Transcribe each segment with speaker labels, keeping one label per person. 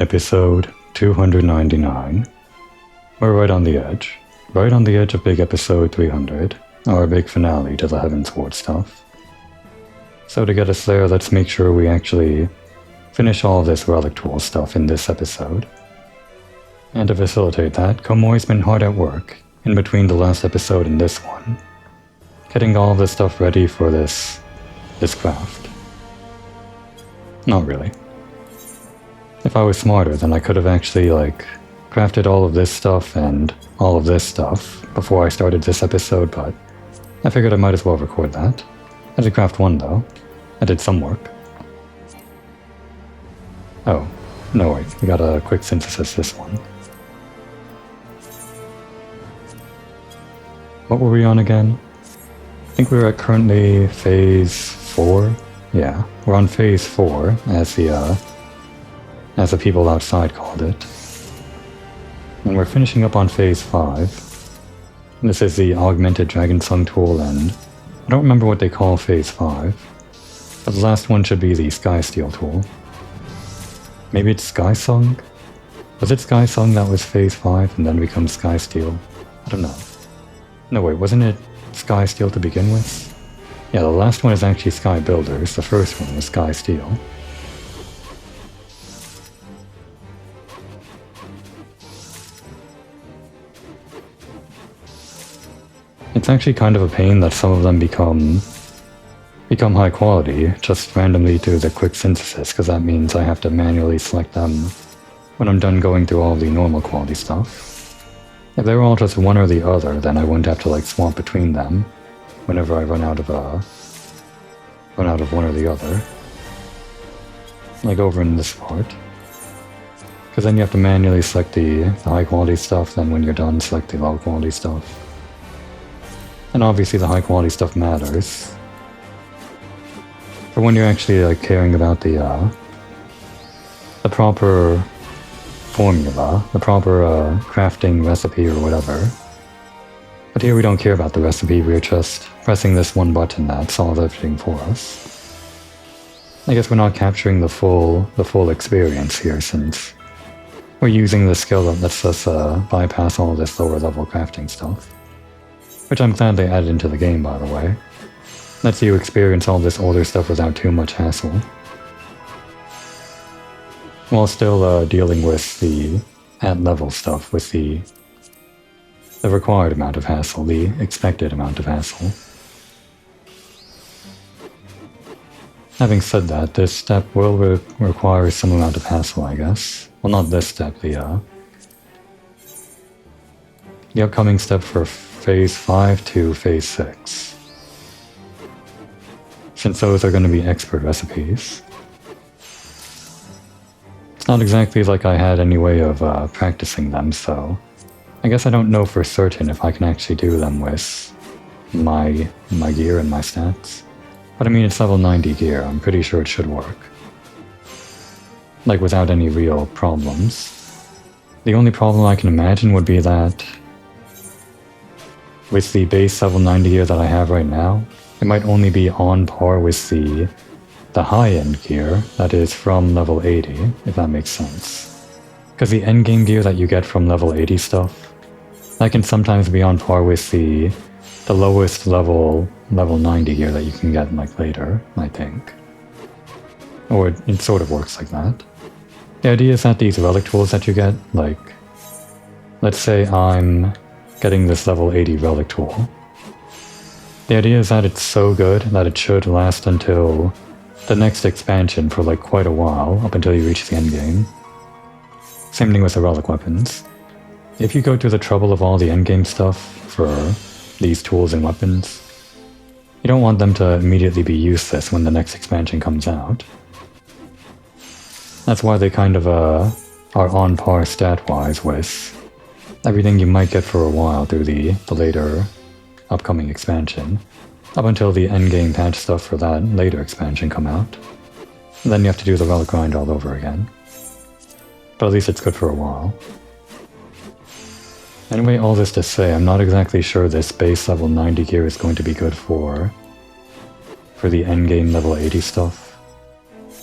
Speaker 1: Episode 299. We're right on the edge. Right on the edge of big episode 300, our big finale to the Heavensward stuff. So to get us there, let's make sure we actually finish all this relic tool stuff in this episode. And to facilitate that, Komoi's been hard at work, in between the last episode and this one, getting all this stuff ready for this craft. Not really. If I was smarter, then I could have actually, crafted all of this stuff and all of this stuff before I started this episode, but I figured I might as well record that. I did craft one, though. I did some work. Oh, no wait, we got a quick synthesis this one. What were we on again? I think we were at currently phase 4? Yeah, we're on phase 4, as the people outside called it. And we're finishing up on phase 5. This is the augmented dragon song tool, and I don't remember what they call phase 5. But the last one should be the sky steel tool. Maybe it's sky song? Was it sky song that was phase 5 and then becomes sky steel? I don't know. No wait, wasn't it sky steel to begin with? Yeah, the last one is actually Skybuilders, the first one was sky steel. It's actually kind of a pain that some of them become high quality, just randomly through the quick synthesis, because that means I have to manually select them when I'm done going through all the normal quality stuff. If they were all just one or the other, then I wouldn't have to swap between them whenever I run out of one or the other. Like over in this part. Because then you have to manually select the high quality stuff, then when you're done, select the low quality stuff. And obviously the high quality stuff matters. For when you're actually caring about the proper formula, the proper crafting recipe or whatever. But here we don't care about the recipe, we're just pressing this one button that solves everything for us. I guess we're not capturing the full experience here, since we're using the skill that lets us bypass all this lower level crafting stuff. Which I'm glad they added into the game, by the way. Lets you experience all this older stuff without too much hassle. While still dealing with the at-level stuff, with the required amount of hassle, the expected amount of hassle. Having said that, this step will require some amount of hassle, I guess. Well, not this step, the upcoming step for phase 5 to phase 6. Since those are going to be expert recipes. It's not exactly like I had any way of practicing them, so I guess I don't know for certain if I can actually do them with my gear and my stats. But I mean, it's level 90 gear, I'm pretty sure it should work. Without any real problems. The only problem I can imagine would be that with the base level 90 gear that I have right now, it might only be on par with the high-end gear that is from level 80, if that makes sense. Because the endgame gear that you get from level 80 stuff, that can sometimes be on par with the lowest level 90 gear that you can get later, I think. Or it sort of works like that. The idea is that these relic tools that you get, let's say I'm getting this level 80 relic tool. The idea is that it's so good that it should last until the next expansion for quite a while, up until you reach the endgame. Same thing with the relic weapons. If you go to the trouble of all the endgame stuff for these tools and weapons, you don't want them to immediately be useless when the next expansion comes out. That's why they kind of are on par stat-wise with everything you might get for a while through the later upcoming expansion, up until the endgame patch stuff for that later expansion come out. And then you have to do the relic grind all over again. But at least it's good for a while. Anyway, all this to say, I'm not exactly sure this base level 90 gear is going to be good for the endgame level 80 stuff.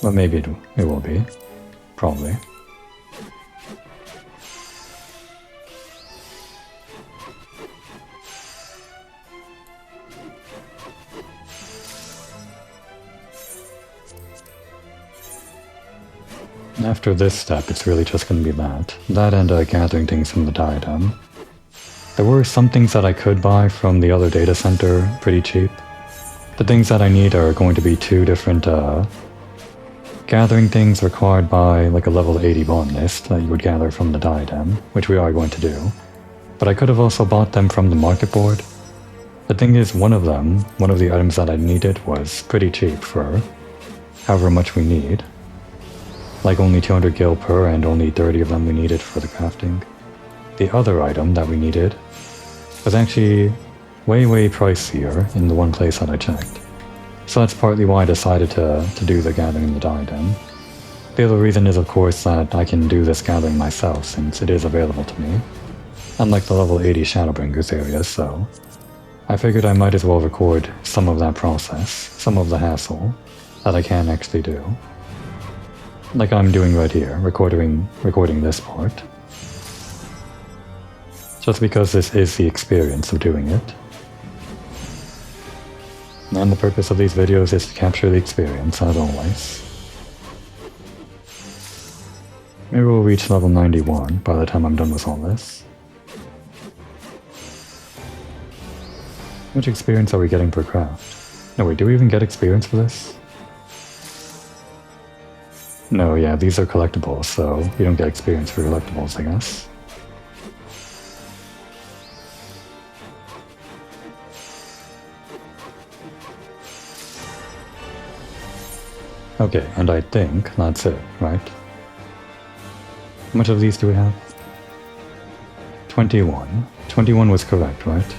Speaker 1: But maybe it will be. Probably. After this step, it's really just going to be that. That and gathering things from the diadem. There were some things that I could buy from the other data center pretty cheap. The things that I need are going to be 2 different gathering things required by like a level 80 bond list that you would gather from the diadem, which we are going to do. But I could have also bought them from the market board. The thing is, one of the items that I needed was pretty cheap for however much we need. Like only 200 gil per and only 30 of them we needed for the crafting. The other item that we needed was actually way pricier in the one place that I checked. So that's partly why I decided to do the gathering in the diadem. The other reason is of course that I can do this gathering myself since it is available to me. Unlike the level 80 Shadowbringers area, so I figured I might as well record some of that process, some of the hassle, that I can actually do. Like I'm doing right here, recording this part. Just because this is the experience of doing it. And the purpose of these videos is to capture the experience, as always. Maybe we'll reach level 91 by the time I'm done with all this. How much experience are we getting per craft? No wait, do we even get experience for this? No, yeah, these are collectibles, so you don't get experience for collectibles, I guess. Okay, and I think that's it, right? How much of these do we have? 21. 21 was correct, right?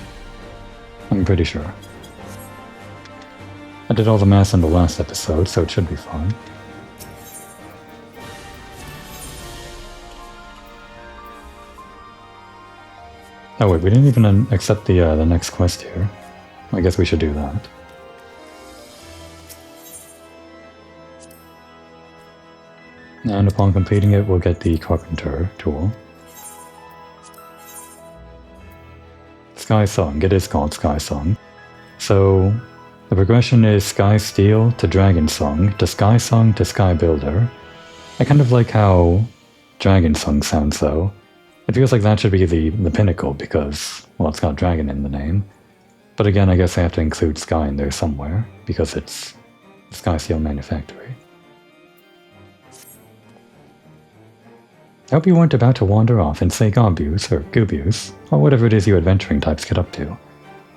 Speaker 1: I'm pretty sure. I did all the math in the last episode, so it should be fine. Oh wait, we didn't even accept the next quest here. I guess we should do that. And upon completing it, we'll get the Carpenter tool. Sky Song, it is called Sky Song. So, the progression is Sky Steel to Dragon Song, to Sky Song to Sky Builder. I kind of like how Dragon Song sounds though. It feels like that should be the Pinnacle because, well, it's got dragon in the name. But again, I guess I have to include Sky in there somewhere, because it's Sky Steel Manufactory. I hope you weren't about to wander off and say Gobuse, or Goobuse, or whatever it is you adventuring types get up to,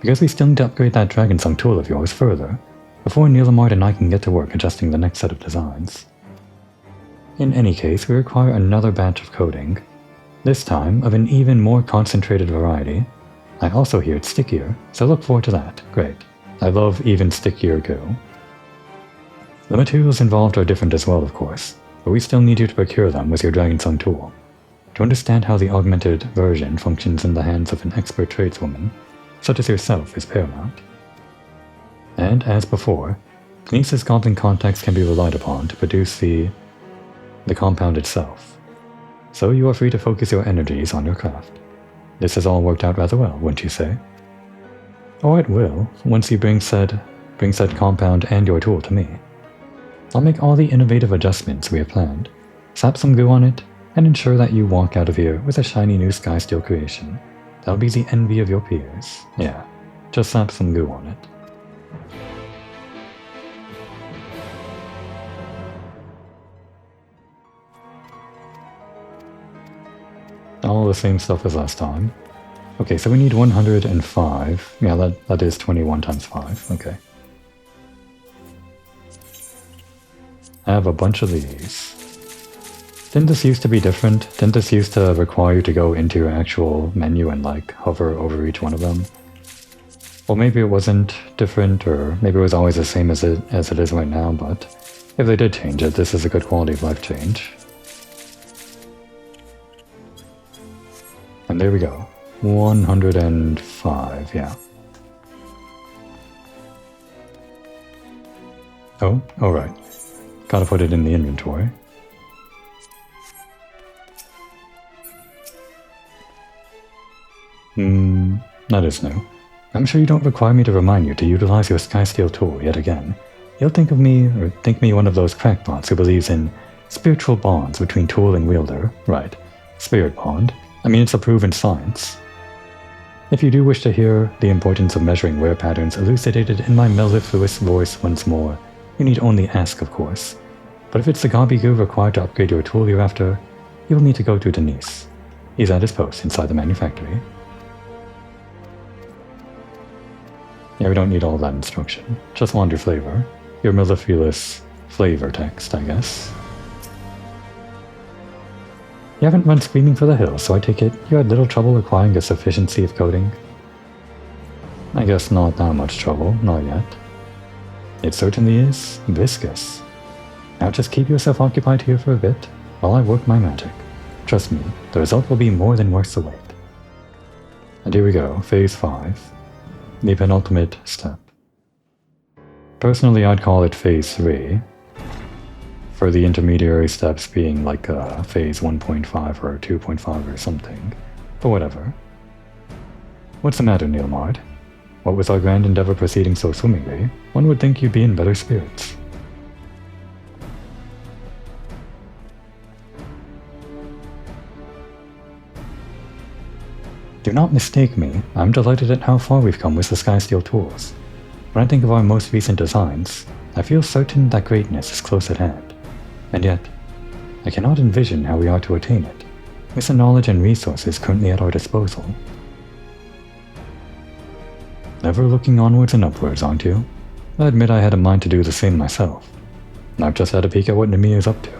Speaker 1: because we still need to upgrade that Dragon Song tool of yours further, before Neelamard and I can get to work adjusting the next set of designs. In any case, we require another batch of coding, this time of an even more concentrated variety. I also hear it's stickier, so look forward to that. Great. I love even stickier goo. The materials involved are different as well, of course, but we still need you to procure them with your Dragon Song tool. To understand how the augmented version functions in the hands of an expert tradeswoman, such as yourself, is paramount. And, as before, Kinesis Goblin contacts can be relied upon to produce the compound itself. So you are free to focus your energies on your craft. This has all worked out rather well, wouldn't you say? Oh, it will, once you bring said compound and your tool to me. I'll make all the innovative adjustments we have planned, slap some goo on it, and ensure that you walk out of here with a shiny new Sky Steel creation. That'll be the envy of your peers. Yeah, just slap some goo on it. All the same stuff as last time. Okay, so we need 105. Yeah, that is 21 times 5. Okay. I have a bunch of these. Didn't this used to be different? Didn't this used to require you to go into your actual menu and like hover over each one of them? Well, maybe it wasn't different, or maybe it was always the same as it is right now, but if they did change it, this is a good quality of life change. And there we go. 105, yeah. Oh, alright. Gotta put it in the inventory. That is new. I'm sure you don't require me to remind you to utilize your Sky Steel tool yet again. You'll think me one of those crackpots who believes in Spiritual bonds between tool and wielder, right. Spirit bond. I mean, it's a proven science. If you do wish to hear the importance of measuring wear patterns elucidated in my mellifluous voice once more, you need only ask, of course. But if it's the gobblegoo required to upgrade your tool you're after, you will need to go to Denise. He's at his post inside the manufactory. Yeah, we don't need all that instruction. Just want your flavor. Your mellifluous flavor text, I guess. You haven't run screaming for the hills, so I take it you had little trouble acquiring a sufficiency of coding? I guess not that much trouble, not yet. It certainly is viscous. Now just keep yourself occupied here for a bit, while I work my magic. Trust me, the result will be more than worth the wait. And here we go, Phase 5. The penultimate step. Personally, I'd call it Phase 3, for the intermediary steps being like Phase 1.5 or 2.5 or something, but whatever. What's the matter, Neilmard? What with our grand endeavor proceeding so swimmingly, one would think you'd be in better spirits. Do not mistake me, I'm delighted at how far we've come with the Skysteel tools. When I think of our most recent designs, I feel certain that greatness is close at hand. And yet, I cannot envision how we are to attain it, with the knowledge and resources currently at our disposal. Ever looking onwards and upwards, aren't you? I admit I had a mind to do the same myself. I've just had a peek at what Nemia's up to.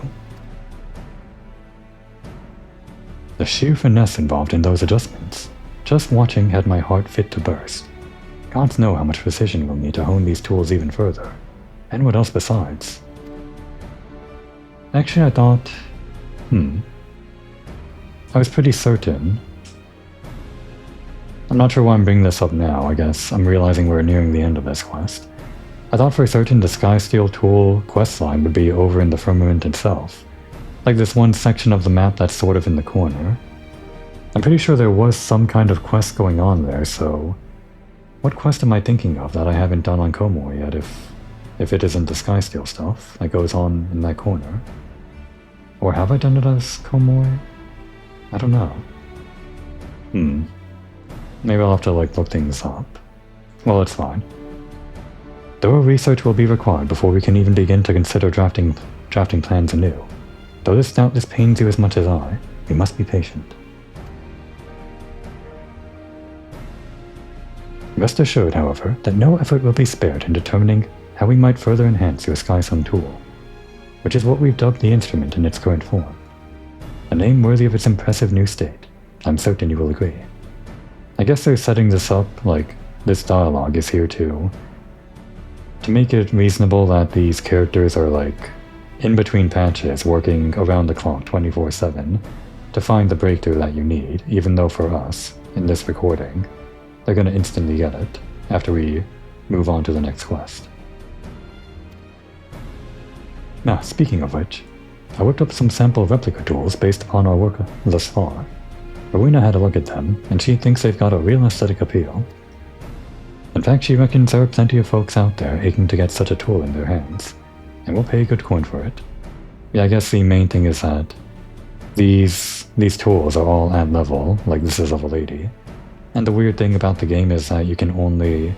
Speaker 1: The sheer finesse involved in those adjustments, just watching had my heart fit to burst. Gods know how much precision we'll need to hone these tools even further, and what else besides. Actually, I thought... I was pretty certain. I'm not sure why I'm bringing this up now, I guess. I'm realizing we're nearing the end of this quest. I thought for certain the Skysteel tool questline would be over in the firmament itself. Like this one section of the map that's sort of in the corner. I'm pretty sure there was some kind of quest going on there, so... What quest am I thinking of that I haven't done on Komor yet if it isn't the Skysteel stuff that goes on in that corner? Or have I done it as Komor? I don't know. Maybe I'll have to look things up. Well, it's fine. Thorough research will be required before we can even begin to consider drafting plans anew. Though this doubtless pains you as much as I, we must be patient. Rest assured, however, that no effort will be spared in determining how we might further enhance your Skysung tool, which is what we've dubbed the instrument in its current form. A name worthy of its impressive new state. I'm certain you will agree. I guess they're setting this up, like, this dialogue is here to make it reasonable that these characters are, like, in between patches, working around the clock 24/7 to find the breakthrough that you need, even though for us, in this recording, they're gonna instantly get it after we move on to the next quest. Now, speaking of which, I whipped up some sample replica tools based upon our work thus far. Rowena had a look at them, and she thinks they've got a real aesthetic appeal. In fact, she reckons there are plenty of folks out there aching to get such a tool in their hands, and will pay good coin for it. Yeah, I guess the main thing is that these tools are all at level, like this is level 80, and the weird thing about the game is that you can only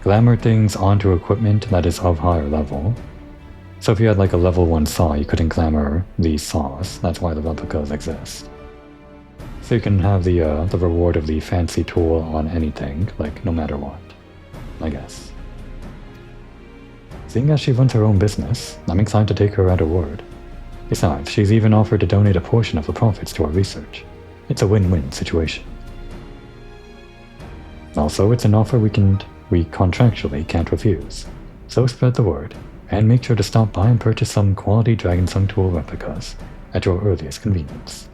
Speaker 1: glamour things onto equipment that is of higher level. So if you had like a level 1 saw, you couldn't glamour these saws. That's why the replicas exist. So you can have the reward of the fancy tool on anything, like no matter what, I guess. Seeing as she runs her own business, I'm inclined to take her at her word. Besides, she's even offered to donate a portion of the profits to our research. It's a win-win situation. Also, it's an offer we contractually can't refuse. So spread the word, and make sure to stop by and purchase some quality Dragonsung tool replicas at your earliest convenience.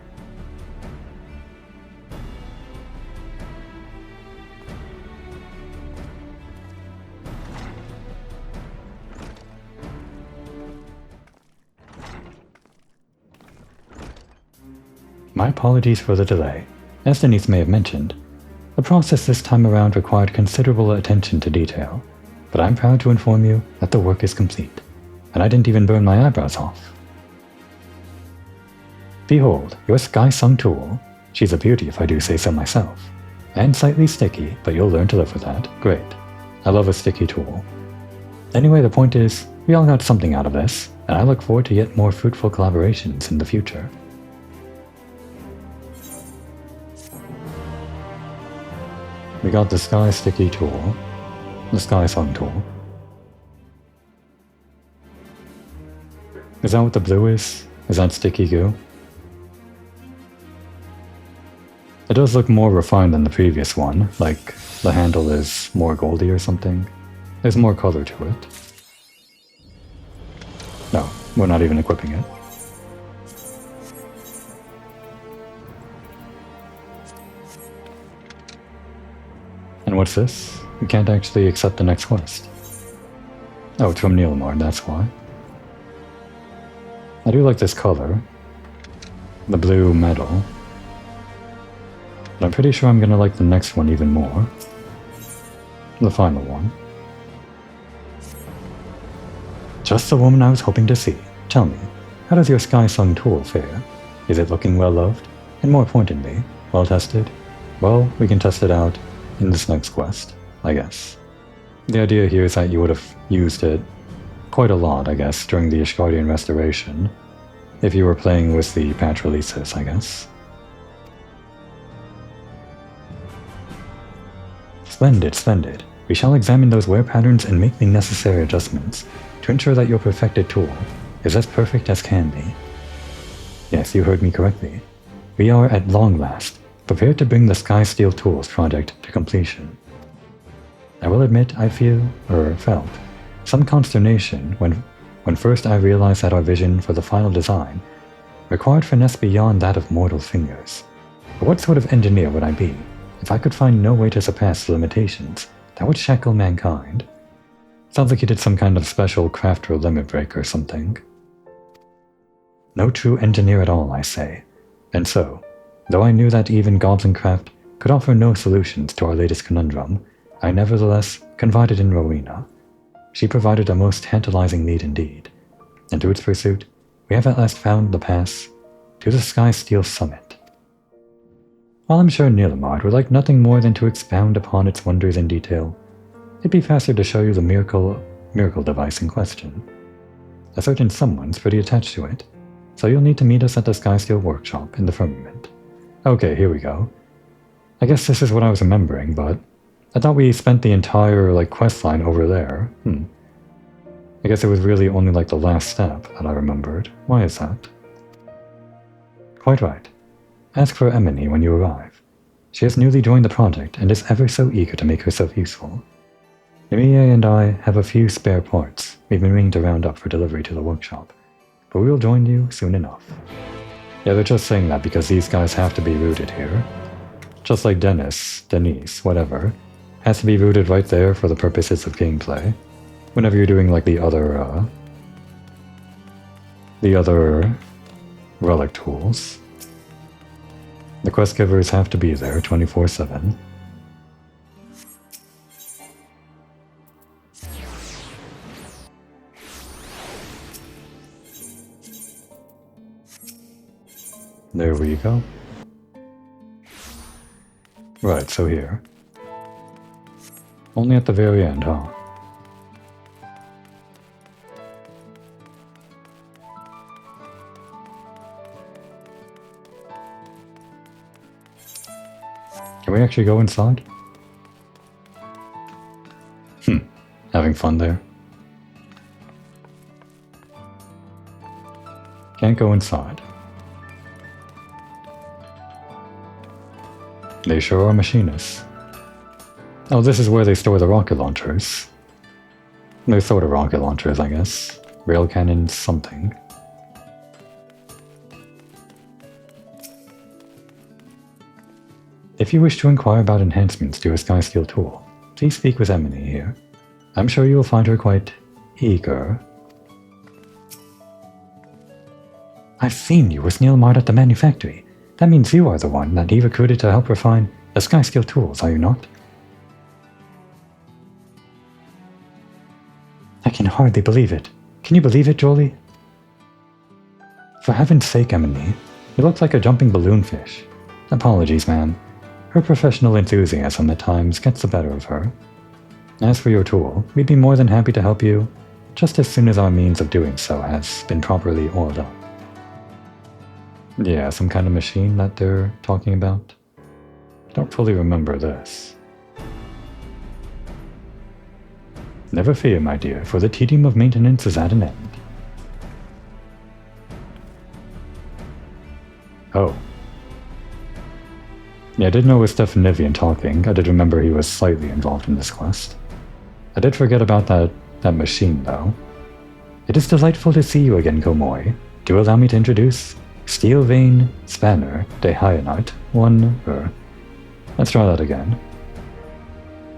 Speaker 1: My apologies for the delay. As Denise may have mentioned, the process this time around required considerable attention to detail, but I'm proud to inform you that the work is complete, and I didn't even burn my eyebrows off. Behold, your Sky-Sung tool. She's a beauty if I do say so myself. And slightly sticky, but you'll learn to live with that. Great. I love a sticky tool. Anyway, the point is, we all got something out of this, and I look forward to yet more fruitful collaborations in the future. We got the Sky Sticky tool, the Sky-Sung tool. Is that what the blue is? Is that sticky goo? It does look more refined than the previous one, like the handle is more goldy or something. There's more color to it. No, we're not even equipping it. And what's this? We can't actually accept the next quest. Oh, it's from Neilmard, that's why. I do like this color. The blue metal. But I'm pretty sure I'm gonna like the next one even more. The final one. Just the woman I was hoping to see. Tell me, how does your Sky-Sung tool fare? Is it looking well loved? And more pointedly, well tested? Well, we can test it out in this next quest, I guess. The idea here is that you would have used it quite a lot, I guess, during the Ishgardian restoration, if you were playing with the patch releases, I guess. Splendid, splendid. We shall examine those wear patterns and make the necessary adjustments to ensure that your perfected tool is as perfect as can be. Yes, you heard me correctly. We are, at long last, prepared to bring the Sky Steel Tools project to completion. I will admit I felt some consternation when first I realized that our vision for the final design required finesse beyond that of mortal fingers. But what sort of engineer would I be if I could find no way to surpass the limitations that would shackle mankind? Sounds like you did some kind of special crafter limit break or something. No true engineer at all, I say. And so, though I knew that even Goblin Craft could offer no solutions to our latest conundrum, I nevertheless confided in Rowena. She provided a most tantalizing lead indeed, and to its pursuit, we have at last found the pass to the Sky Steel Summit. While I'm sure Neilmard would like nothing more than to expound upon its wonders in detail, it'd be faster to show you the miracle device in question. A certain someone's pretty attached to it, so you'll need to meet us at the Skysteel workshop in the firmament. Okay, here we go. I guess this is what I was remembering, but I thought we spent the entire, quest line over there. I guess it was really only, the last step that I remembered. Why is that? Quite right. Ask for Emily when you arrive. She has newly joined the project and is ever so eager to make herself useful. Emilia and I have a few spare parts we've been meaning to round up for delivery to the workshop, but we will join you soon enough. Yeah, they're just saying that because these guys have to be rooted here. Just like Denise, whatever, has to be rooted right there for the purposes of gameplay. Whenever you're doing the other relic tools. The quest givers have to be there 24/7. There we go. Right, so here. Only at the very end, huh? Can we actually go inside? Having fun there. Can't go inside. They sure are machinists. Oh, this is where they store the rocket launchers. They're sort of rocket launchers, I guess. Rail cannons, something. If you wish to inquire about enhancements to a Skysteel tool, please speak with Emily here. I'm sure you will find her quite eager. I've seen you with Neilmard at the manufactory. That means you are the one that he recruited to help refine the Skysteel tools, are you not? I can hardly believe it. Can you believe it, Jolie? For heaven's sake, Emily, You look like a jumping balloon fish. Apologies, ma'am. Her professional enthusiasm at times gets the better of her. As for your tool, we'd be more than happy to help you, just as soon as our means of doing so has been properly oiled up. Yeah, some kind of machine that they're talking about? Don't fully remember this. Never fear, my dear, for the tedium of maintenance is at an end. Oh. Yeah, I did know it was Stefanivian talking. I did remember he was slightly involved in this quest. I did forget about that machine, though. It is delightful to see you again, Komoi. Do allow me to introduce Steel Vein Spanner de Hyanite 1 Let's try that again.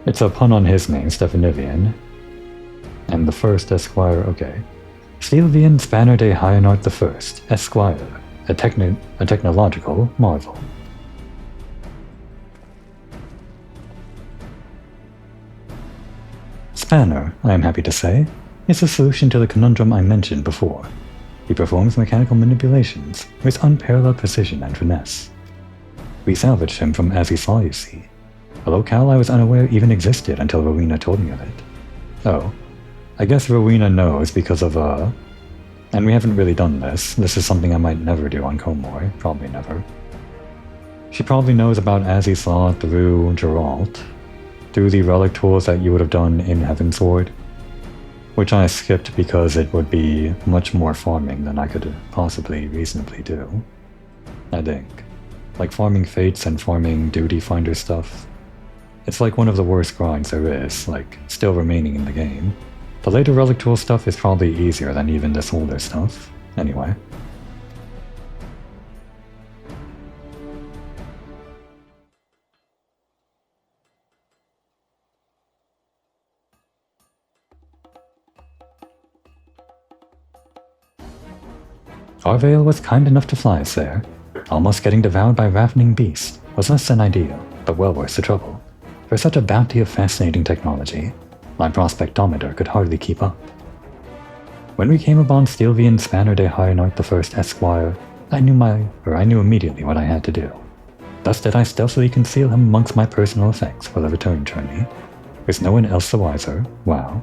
Speaker 1: It's a pun on his name, Stefanivian. And the first Esquire, okay. Steel Vein Spanner de Hyanite the First, Esquire, a technological marvel. Spanner, I am happy to say, is a solution to the conundrum I mentioned before. He performs mechanical manipulations with unparalleled precision and finesse. We salvaged him from As He Saw, you see. A locale I was unaware even existed until Rowena told me of it. Oh, I guess Rowena knows because of, and we haven't really done this. This is something I might never do on Komoi, probably never. She probably knows about As He Saw through Geralt, through the relic tools that you would have done in Heavensward, which I skipped because it would be much more farming than I could possibly reasonably do, I think. Like farming fates and farming duty finder stuff. It's like one of the worst grinds there is, like, still remaining in the game. The later relic tool stuff is probably easier than even this older stuff, anyway. Arvale was kind enough to fly us there. Almost getting devoured by ravening beasts was less than ideal, but well worth the trouble. For such a bounty of fascinating technology, my prospectometer could hardly keep up. When we came upon Stilvian Spanner de Hyanite the First Esquire, I knew immediately what I had to do. Thus did I stealthily conceal him amongst my personal effects for the return journey, with no one else the wiser, wow,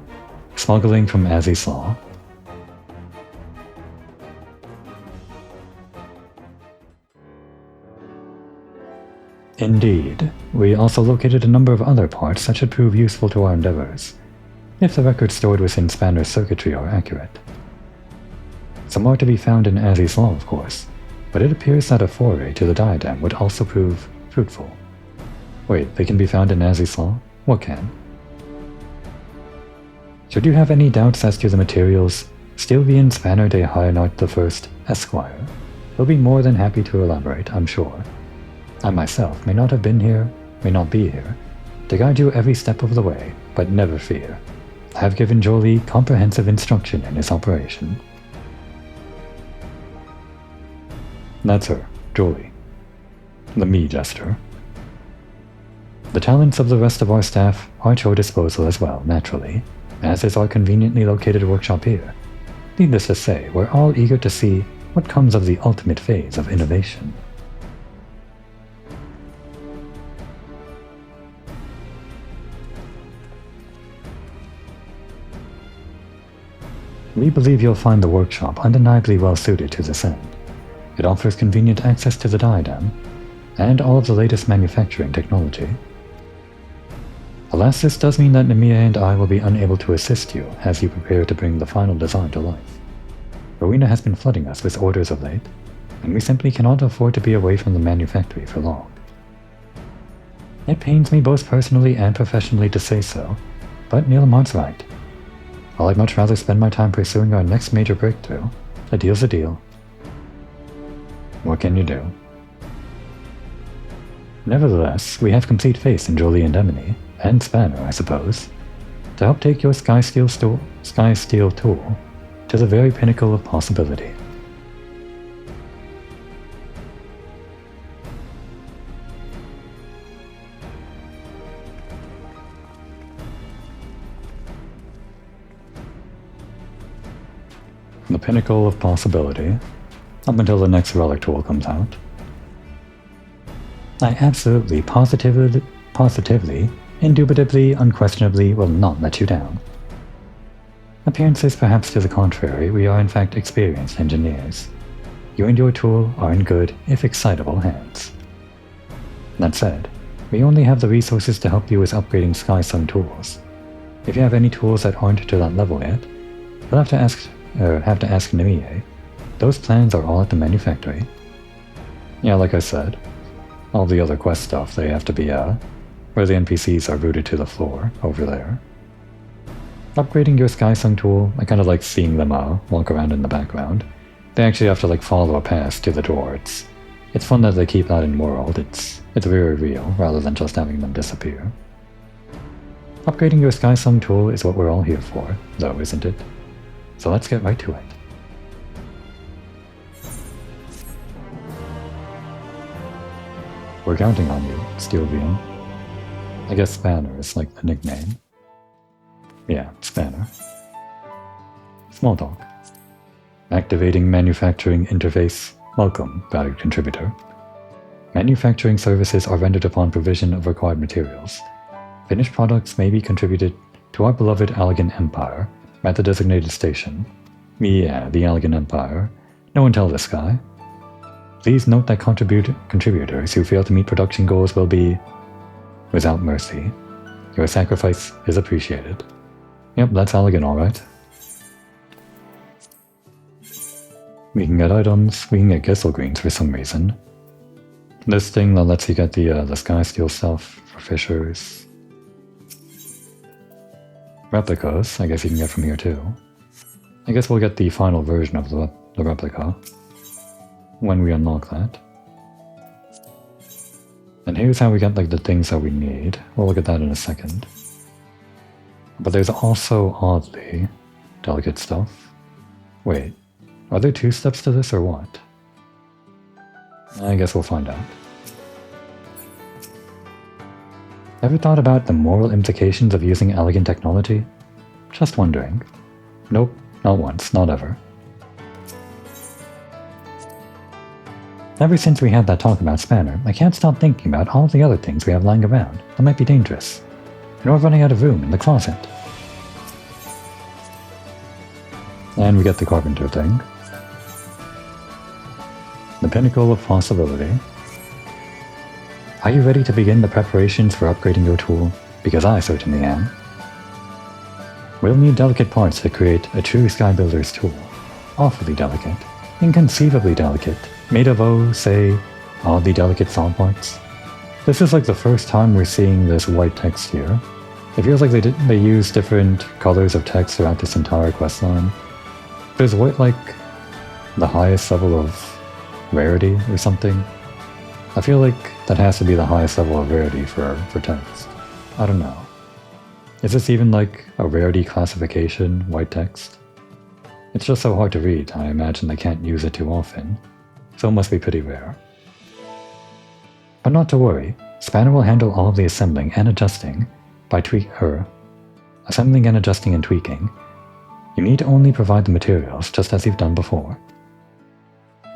Speaker 1: smuggling from As He Saw. Indeed, we also located a number of other parts that should prove useful to our endeavors, if the records stored within Spanner's circuitry are accurate. Some are to be found in As He Saw, of course, but it appears that a foray to the diadem would also prove fruitful. Wait, they can be found in As He Saw? What can? Should you have any doubts as to the materials, Stilvian Spanner de Hyanite the First Esquire will be more than happy to elaborate, I'm sure. I myself may not have been here, may not be here, to guide you every step of the way, but never fear. I have given Jolie comprehensive instruction in his operation. That's her, Jolie. The me jester. The talents of the rest of our staff are at your disposal as well, naturally, as is our conveniently located workshop here. Needless to say, we're all eager to see what comes of the ultimate phase of innovation. We believe you'll find the workshop undeniably well suited to this end. It offers convenient access to the diadem, and all of the latest manufacturing technology. Alas, this does mean that Namiya and I will be unable to assist you as you prepare to bring the final design to life. Rowena has been flooding us with orders of late, and we simply cannot afford to be away from the manufactory for long. It pains me both personally and professionally to say so, but Neelamart's right. While I'd much rather spend my time pursuing our next major breakthrough, a deal's a deal. What can you do? Nevertheless, we have complete faith in Jolie and Emily, and Spanner, I suppose, to help take your Sky Steel tool to the very pinnacle of possibility. The pinnacle of possibility. Up until the next relic tool comes out. I absolutely, positively, indubitably, unquestionably will not let you down. Appearances perhaps to the contrary, we are in fact experienced engineers. You and your tool are in good, if excitable, hands. That said, we only have the resources to help you with upgrading SkySung tools. If you have any tools that aren't to that level yet, you'll have to ask NVIDIA. Those plans are all at the manufactory. Yeah, like I said, all the other quest stuff, they have to be, where the NPCs are rooted to the floor, over there. Upgrading your SkySung tool, I kinda like seeing them, walk around in the background. They actually have to, like, follow a path to the door. It's fun that they keep that in world. It's very real, rather than just having them disappear. Upgrading your SkySung tool is what we're all here for, though, isn't it? So let's get right to it. We're counting on you, Steelvian. I guess Spanner is like the nickname. Yeah, Spanner. Small talk. Activating manufacturing interface. Welcome, valued contributor. Manufacturing services are rendered upon provision of required materials. Finished products may be contributed to our beloved Allegan Empire at the designated station. Yeah, the Allegan Empire. No one tell this guy. Please note that contributors who fail to meet production goals will be without mercy. Your sacrifice is appreciated. Yep, that's Allegan, alright. We can get items, we can get Gissel Greens for some reason. This thing that lets you get the Sky Steel stuff for fishers. Replicas, I guess you can get from here too. I guess we'll get the final version of the replica when we unlock that. And here's how we get like the things that we need. We'll look at that in a second. But there's also oddly delicate stuff. Wait, are there 2 steps to this or what? I guess we'll find out. Ever thought about the moral implications of using elegant technology? Just wondering. Nope, not once, not ever. Ever since we had that talk about Spanner, I can't stop thinking about all the other things we have lying around that might be dangerous. And we're running out of room in the closet. And we get the carpenter thing. The pinnacle of possibility. Are you ready to begin the preparations for upgrading your tool? Because I certainly am. We'll need delicate parts to create a true Skybuilders tool. Awfully delicate. Inconceivably delicate. Made of, say, oddly delicate saw parts. This is like the first time we're seeing this white text here. It feels like they use different colors of text throughout this entire questline. There's white like the highest level of rarity or something. I feel like that has to be the highest level of rarity for text. I don't know. Is this even like a rarity classification, white text? It's just so hard to read, I imagine they can't use it too often. So it must be pretty rare. But not to worry, Spanner will handle all of the assembling and adjusting by assembling and adjusting and tweaking. You need to only provide the materials just as you've done before.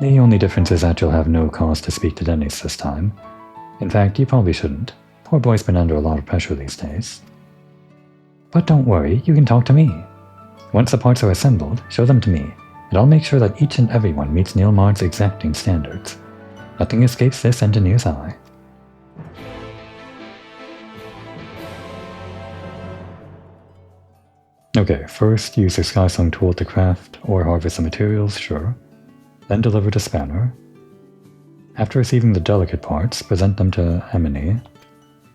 Speaker 1: The only difference is that you'll have no cause to speak to Dennis this time. In fact, you probably shouldn't. Poor boy's been under a lot of pressure these days. But don't worry, you can talk to me. Once the parts are assembled, show them to me, and I'll make sure that each and every one meets Nilmar's exacting standards. Nothing escapes this engineer's eye. Okay, first use your SkySung tool to craft or harvest the materials, sure. Then deliver to Spanner. After receiving the delicate parts, present them to Emily.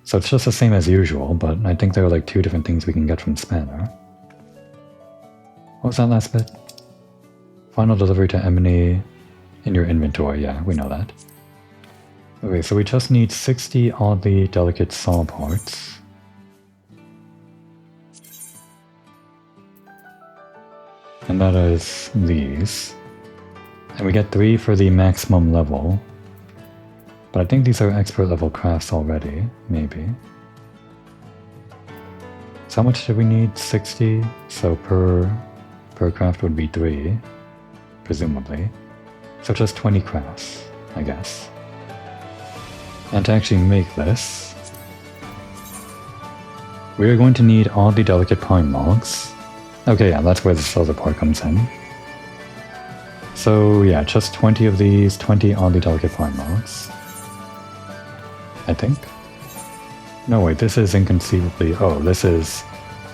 Speaker 1: So it's just the same as usual, but I think there are like 2 different things we can get from Spanner. What was that last bit? Final delivery to Emily in your inventory, yeah, we know that. Okay, so we just need 60 oddly delicate saw parts. And that is these. And we get 3 for the maximum level. But I think these are expert level crafts already, maybe. So how much do we need? 60? So per craft would be 3, presumably. So just 20 crafts, I guess. And to actually make this, we are going to need oddly delicate pine logs. Okay, yeah, that's where the silver part comes in. So yeah, just 20 of these, 20 oddly delicate pine logs. I think. No wait, this is inconceivably... oh, this is...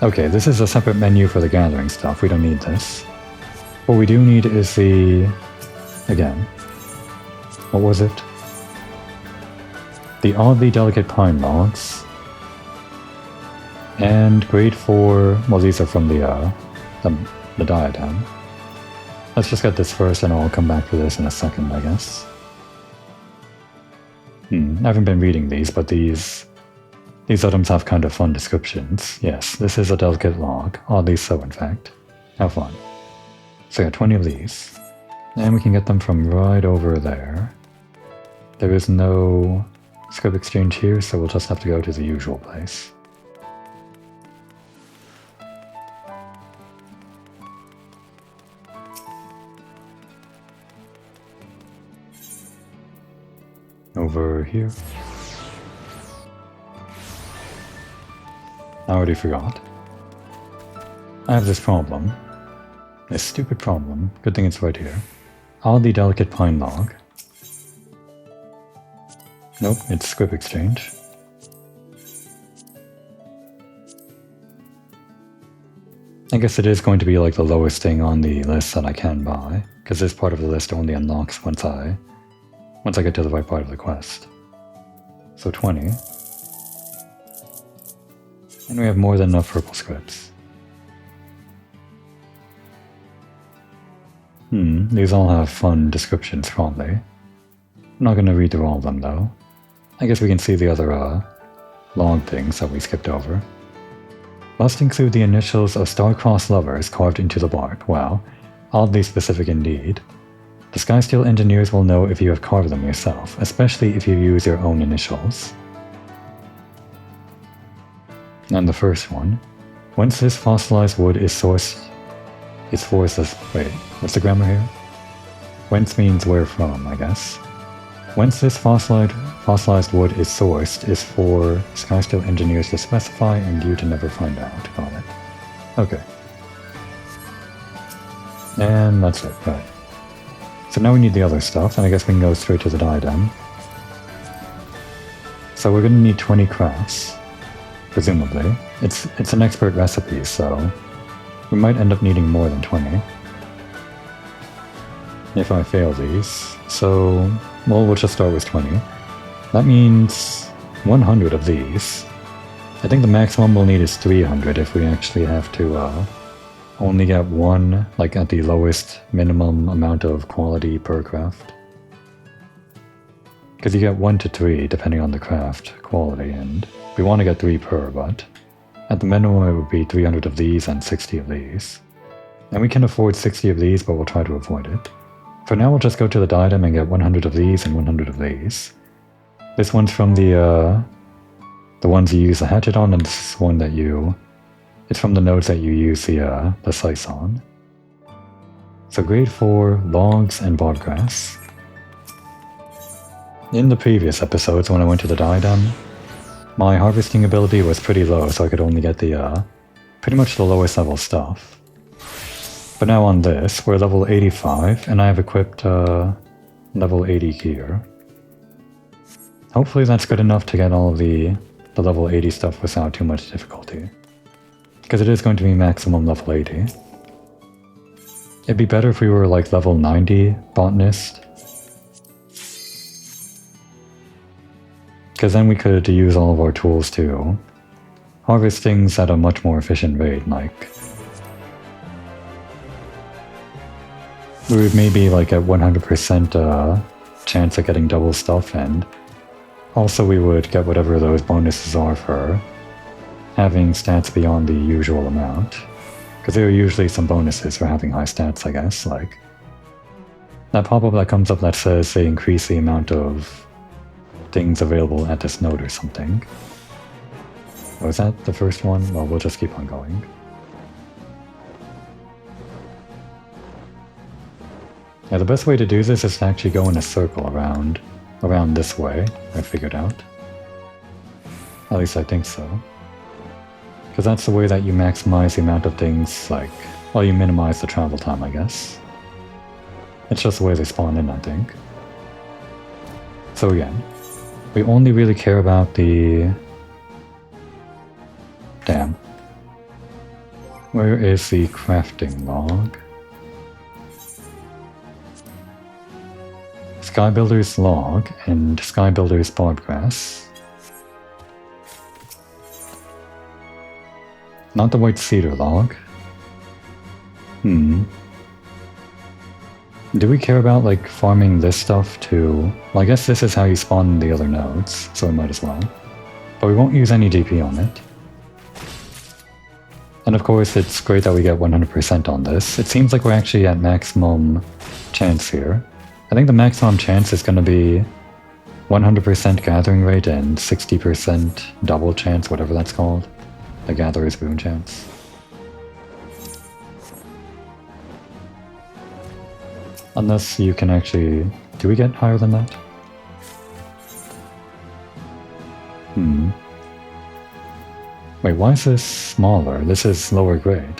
Speaker 1: okay, this is a separate menu for the gathering stuff, we don't need this. What we do need is the... again. What was it? The oddly delicate pine logs. And grade 4... well, these are from the diadem. Let's just get this first and I'll come back for this in a second, I guess. I haven't been reading these, but these items have kind of fun descriptions. Yes, this is a delicate log. Oddly so, in fact. How fun. So yeah, 20 of these. And we can get them from right over there. There is no script exchange here, so we'll just have to go to the usual place. Over here. I already forgot. I have this problem. This stupid problem. Good thing it's right here. Oddly delicate pine log. Nope, it's script exchange. I guess it is going to be like the lowest thing on the list that I can buy, because this part of the list only unlocks once I get to the right part of the quest. So 20. And we have more than enough purple scripts. These all have fun descriptions probably. I'm not going to read through all of them though. I guess we can see the other log things that we skipped over. Must include the initials of star-crossed lovers carved into the bark. Wow, oddly specific indeed. The Skysteel engineers will know if you have carved them yourself, especially if you use your own initials. And the first one. Whence this fossilized wood is sourced... it's for... wait, what's the grammar here? Whence means where from, I guess. Whence this fossilized wood is sourced is for Skysteel engineers to specify and you to never find out. Got it. Okay. And that's it, right. So now we need the other stuff, and I guess we can go straight to the diadem. So we're going to need 20 crafts, presumably. It's an expert recipe, so we might end up needing more than 20. If I fail these. So, well, we'll just start with 20. That means 100 of these. I think the maximum we'll need is 300 if we actually have to only get one, like at the lowest minimum amount of quality per craft. Because you get 1 to 3 depending on the craft quality, and we want to get 3 per, but at the minimum it would be 300 of these and 60 of these. And we can afford 60 of these, but we'll try to avoid it. For now we'll just go to the diadem and get 100 of these and 100 of these. This one's from the ones you use the hatchet on, and this is one that it's from the nodes that you use the slice on. So grade 4, logs and boggrass. In the previous episodes when I went to the diadem, my harvesting ability was pretty low, so I could only get the pretty much the lowest level stuff. But now on this, we're level 85, and I have equipped level 80 gear. Hopefully that's good enough to get all of the level 80 stuff without too much difficulty. Because it is going to be maximum level 80. It'd be better if we were like level 90 botanist. Because then we could use all of our tools to harvest things at a much more efficient rate, like... we would maybe like at 100% chance of getting double stuff, and also we would get whatever those bonuses are for having stats beyond the usual amount. Because there are usually some bonuses for having high stats, I guess, like that pop-up that comes up that says they increase the amount of things available at this node or something. Was that the first one? Well, we'll just keep on going. Yeah, the best way to do this is to actually go in a circle around this way, I figured out. At least I think so. Because that's the way that you maximize the amount of things, like, well, you minimize the travel time, I guess. It's just the way they spawn in, I think. So again, we only really care about the... Damn. Where is the crafting log? Skybuilders log and Skybuilders barbgrass. Not the white cedar log. Do we care about, like, farming this stuff too? Well, I guess this is how you spawn the other nodes, so we might as well. But we won't use any GP on it. And of course, it's great that we get 100% on this. It seems like we're actually at maximum chance here. I think the maximum chance is going to be 100% gathering rate and 60% double chance, whatever that's called. The gatherer's boon chance. Unless you can actually... Do we get higher than that? Wait, why is this smaller? This is lower grade.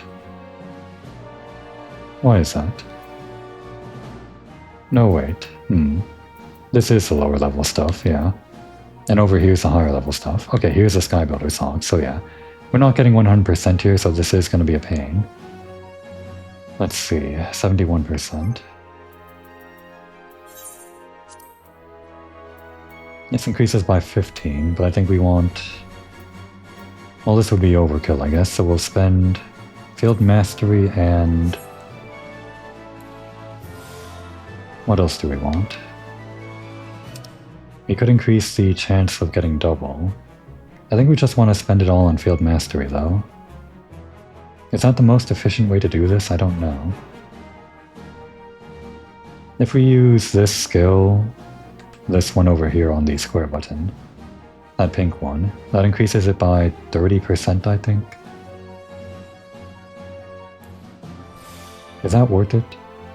Speaker 1: Why is that? No, wait. This is the lower level stuff, yeah. And over here's the higher level stuff. Okay, here's the Skybuilders log, so yeah. We're not getting 100% here, so this is going to be a pain. Let's see, 71%. This increases by 15, but I think we want... Well, this would be overkill, I guess, so we'll spend Field Mastery and... What else do we want? We could increase the chance of getting double. I think we just want to spend it all on Field Mastery, though. Is that the most efficient way to do this? I don't know. If we use this skill, this one over here on the square button, that pink one, that increases it by 30%, I think. Is that worth it?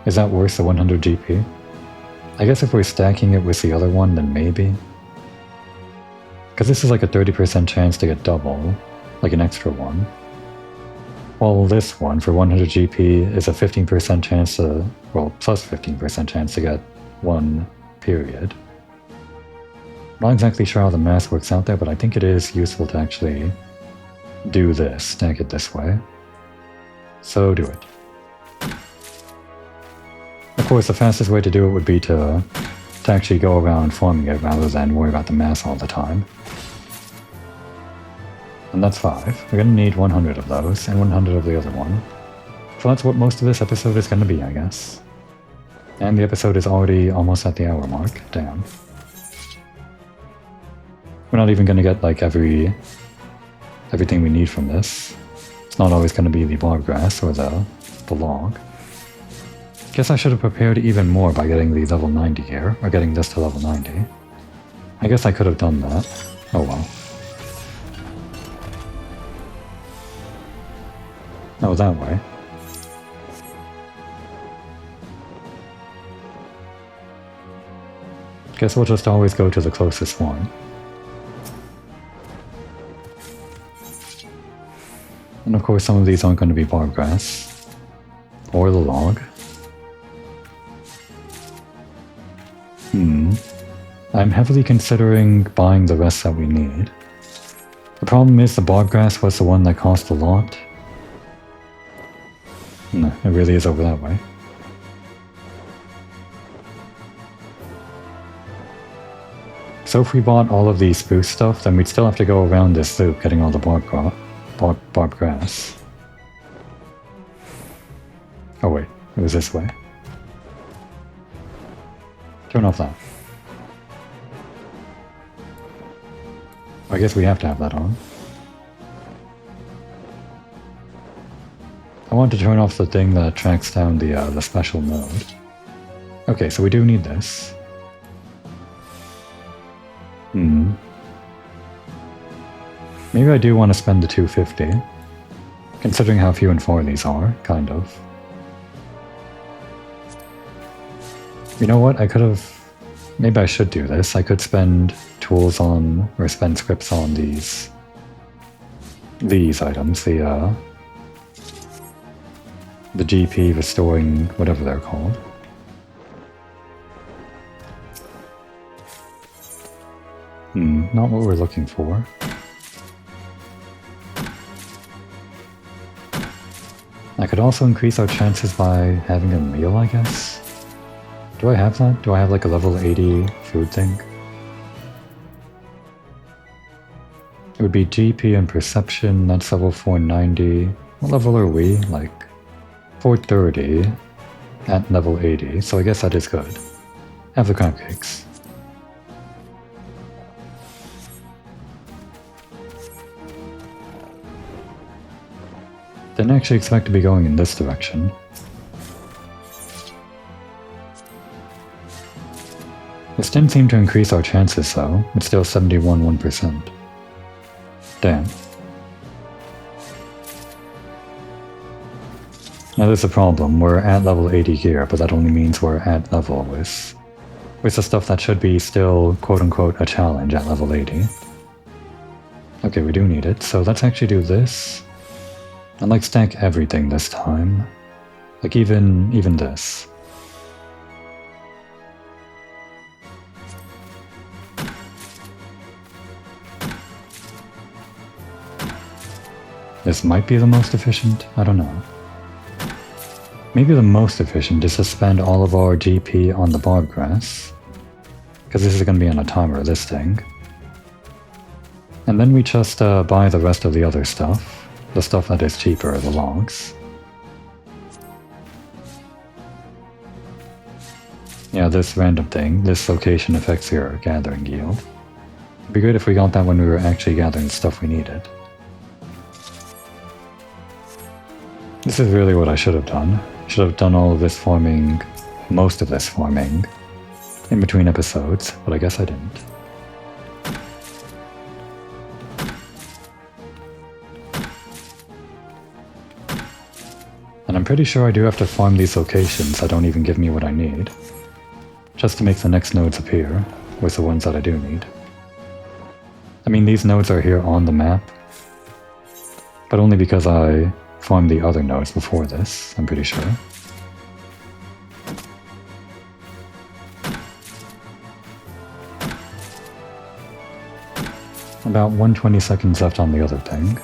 Speaker 1: Is that worth the 100 GP? I guess if we're stacking it with the other one, then maybe. Because this is like a 30% chance to get double, like an extra one. While this one, for 100 GP, is a 15% chance to, well, plus 15% chance to get one period. I'm not exactly sure how the math works out there, but I think it is useful to actually do this, stack it this way. So do it. Of course, the fastest way to do it would be to actually go around farming it rather than worry about the mass all the time. And that's 5. We're going to need 100 of those, and 100 of the other one. So that's what most of this episode is going to be, I guess. And the episode is already almost at the hour mark. Damn. We're not even going to get, like, everything we need from this. It's not always going to be the barbgrass or the log. Guess I should have prepared even more by getting the level 90 here, or getting this to level 90. I guess I could have done that. Oh well. Oh, that way. Guess we'll just always go to the closest one. And of course some of these aren't going to be barbgrass. Or the log. I'm heavily considering buying the rest that we need. The problem is the barbgrass was the one that cost a lot. No, it really is over that way. So if we bought all of the spruce stuff, then we'd still have to go around this loop getting all the barbgrass. Oh wait, it was this way. Turn off that. I guess we have to have that on. I want to turn off the thing that tracks down the special node. Okay, so we do need this. Maybe I do want to spend the 250. Considering how few and far these are, kind of. You know what? I could have... Maybe I should do this. I could spend tools on, or spend scripts on these items, the GP restoring whatever they're called. Not what we're looking for. I could also increase our chances by having a meal, I guess. Do I have that? Do I have like a level 80 food thing? It would be GP and perception, that's level 490. What level are we? Like 430 at level 80, so I guess that is good. Have the crab cakes. Didn't actually expect to be going in this direction. This didn't seem to increase our chances though. It's still 71%. Damn. Now there's a problem. We're at level 80 here, but that only means we're at level with the stuff that should be still quote-unquote a challenge at level 80. Okay, we do need it, so let's actually do this. And like stack everything this time. Like even this. This might be the most efficient, I don't know. Maybe the most efficient is to spend all of our GP on the barb grass. Because this is going to be on a timer, this thing. And then we just buy the rest of the other stuff. The stuff that is cheaper, the logs. Yeah, this random thing, this location affects your gathering yield. It'd be good if we got that when we were actually gathering the stuff we needed. This is really what I should have done. Should have done all of this farming, most of this farming, in between episodes, but I guess I didn't. And I'm pretty sure I do have to farm these locations that don't even give me what I need, just to make the next nodes appear with the ones that I do need. I mean, these nodes are here on the map, but only because I farmed the other nodes before this, I'm pretty sure. About 120 seconds left on the other thing.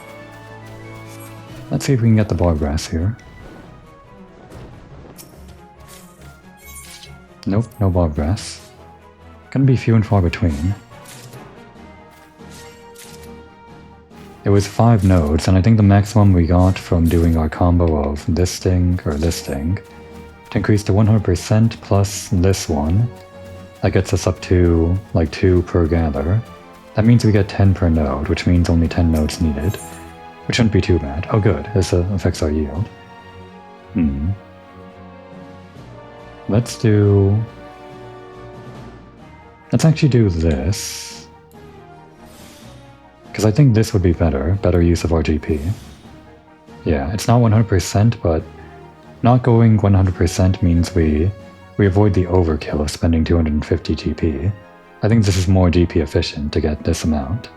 Speaker 1: Let's see if we can get the barb grass here. Nope, no barb grass. Gonna be few and far between. It was 5 nodes, and I think the maximum we got from doing our combo of this thing, or this thing, to increase to 100% plus this one, that gets us up to like 2 per gather. That means we get 10 per node, which means only 10 nodes needed, which shouldn't be too bad. Oh good, this affects our yield. Let's actually do this. Because I think this would be better use of our GP. Yeah, it's not 100%, but not going 100% means we avoid the overkill of spending 250 GP. I think this is more GP efficient to get this amount.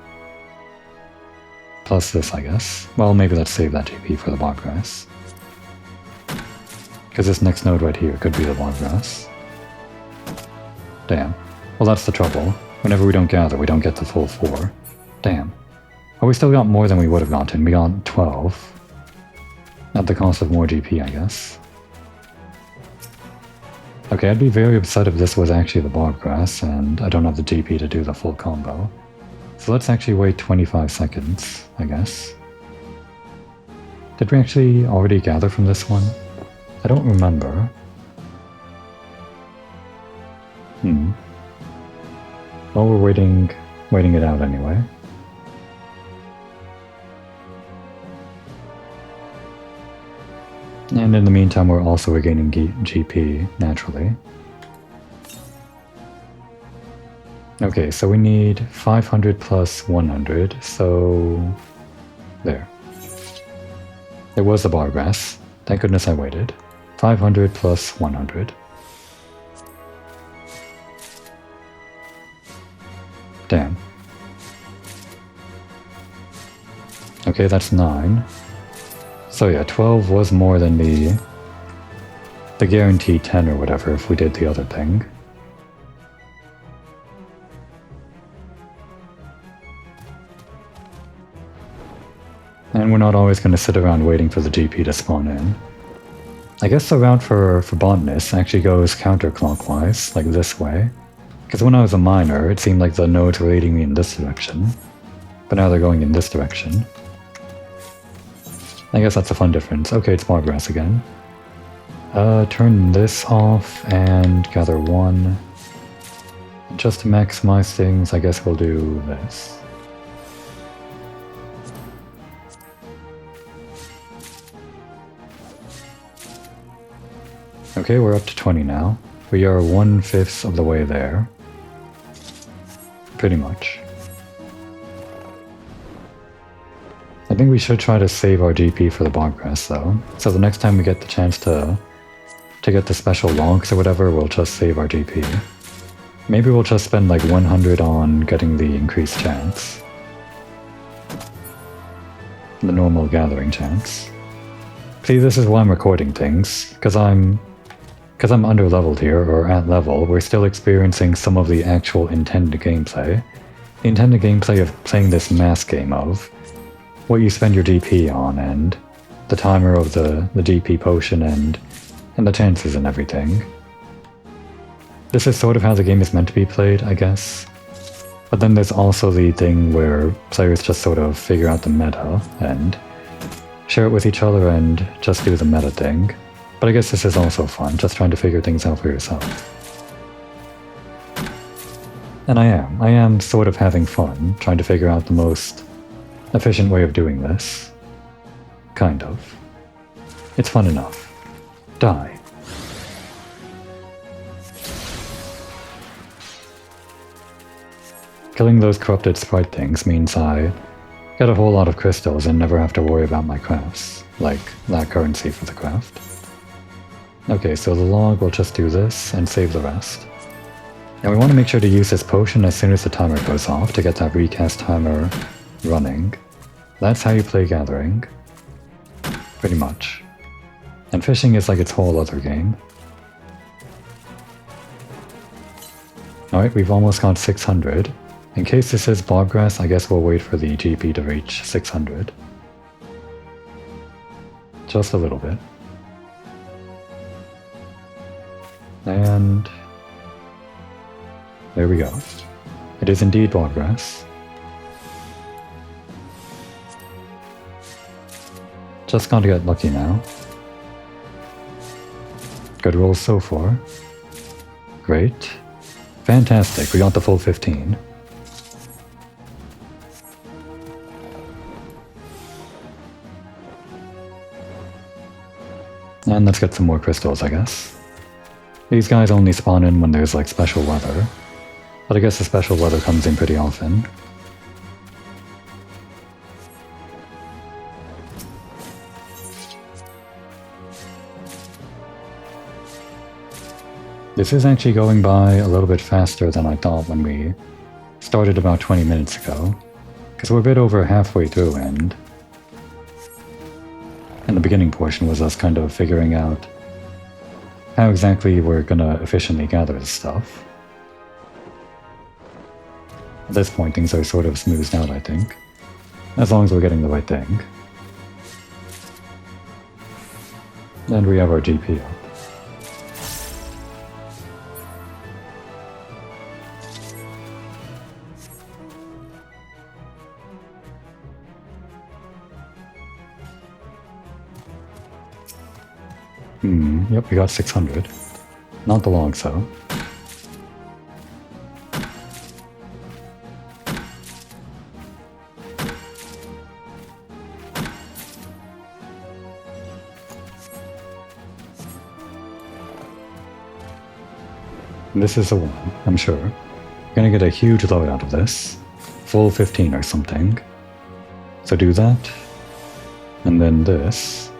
Speaker 1: Plus this, I guess. Well, maybe let's save that GP for the barb grass. Because this next node right here could be the barb grass. Damn. Well, that's the trouble. Whenever we don't gather, we don't get the full 4. Damn. Well, we still got more than we would have gotten. We got 12. At the cost of more GP, I guess. Okay, I'd be very upset if this was actually the barb grass, and I don't have the GP to do the full combo. So let's actually wait 25 seconds, I guess. Did we actually already gather from this one? I don't remember. Well, we're waiting it out anyway. And in the meantime, we're also regaining GP naturally. Okay, so we need 500 plus 100, so... there. There was the bar grass. Thank goodness I waited. 500 plus 100. Damn. Okay, that's 9. So yeah, 12 was more than the guaranteed 10 or whatever if we did the other thing. And we're not always going to sit around waiting for the GP to spawn in. I guess the route for botanists actually goes counterclockwise, like this way. Because when I was a miner, it seemed like the nodes were leading me in this direction. But now they're going in this direction. I guess that's a fun difference. Okay, it's Bargrass again. Turn this off and gather 1. Just to maximize things, I guess we'll do this. Okay, we're up to 20 now. We are 1/5 of the way there. Pretty much. I think we should try to save our GP for the Bargrass though. So the next time we get the chance to get the special logs or whatever, we'll just save our GP. Maybe we'll just spend like 100 on getting the increased chance. The normal gathering chance. See, this is why I'm recording things, because I'm under-leveled here, or at level. We're still experiencing some of the actual intended gameplay. The intended gameplay of playing this mass game of what you spend your GP on, and the timer of the GP potion, and the chances and everything. This is sort of how the game is meant to be played, I guess. But then there's also the thing where players just sort of figure out the meta, and share it with each other and just do the meta thing. But I guess this is also fun, just trying to figure things out for yourself. And I am sort of having fun, trying to figure out the most efficient way of doing this. Kind of. It's fun enough. Die. Killing those corrupted sprite things means I get a whole lot of crystals and never have to worry about my crafts, like that currency for the craft. Okay, so the log will just do this and save the rest. And we want to make sure to use this potion as soon as the timer goes off to get that recast timer running. That's how you play gathering. Pretty much. And fishing is like its whole other game. Alright, we've almost got 600. In case this is Boggrass, I guess we'll wait for the GP to reach 600. Just a little bit. And there we go. It is indeed Boggrass. Just gotta get lucky now. Good rolls so far. Great. Fantastic, we got the full 15. And let's get some more crystals, I guess. These guys only spawn in when there's like special weather. But I guess the special weather comes in pretty often. This is actually going by a little bit faster than I thought when we started about 20 minutes ago. Because we're a bit over halfway through, and the beginning portion was us kind of figuring out how exactly we're gonna efficiently gather this stuff. At this point, things are sort of smoothed out, I think. As long as we're getting the right thing. And we have our GP up. Yep, we got 600. Not the logs, though. This is the one, I'm sure. We're gonna get a huge load out of this. Full 15 or something. So do that. And then this.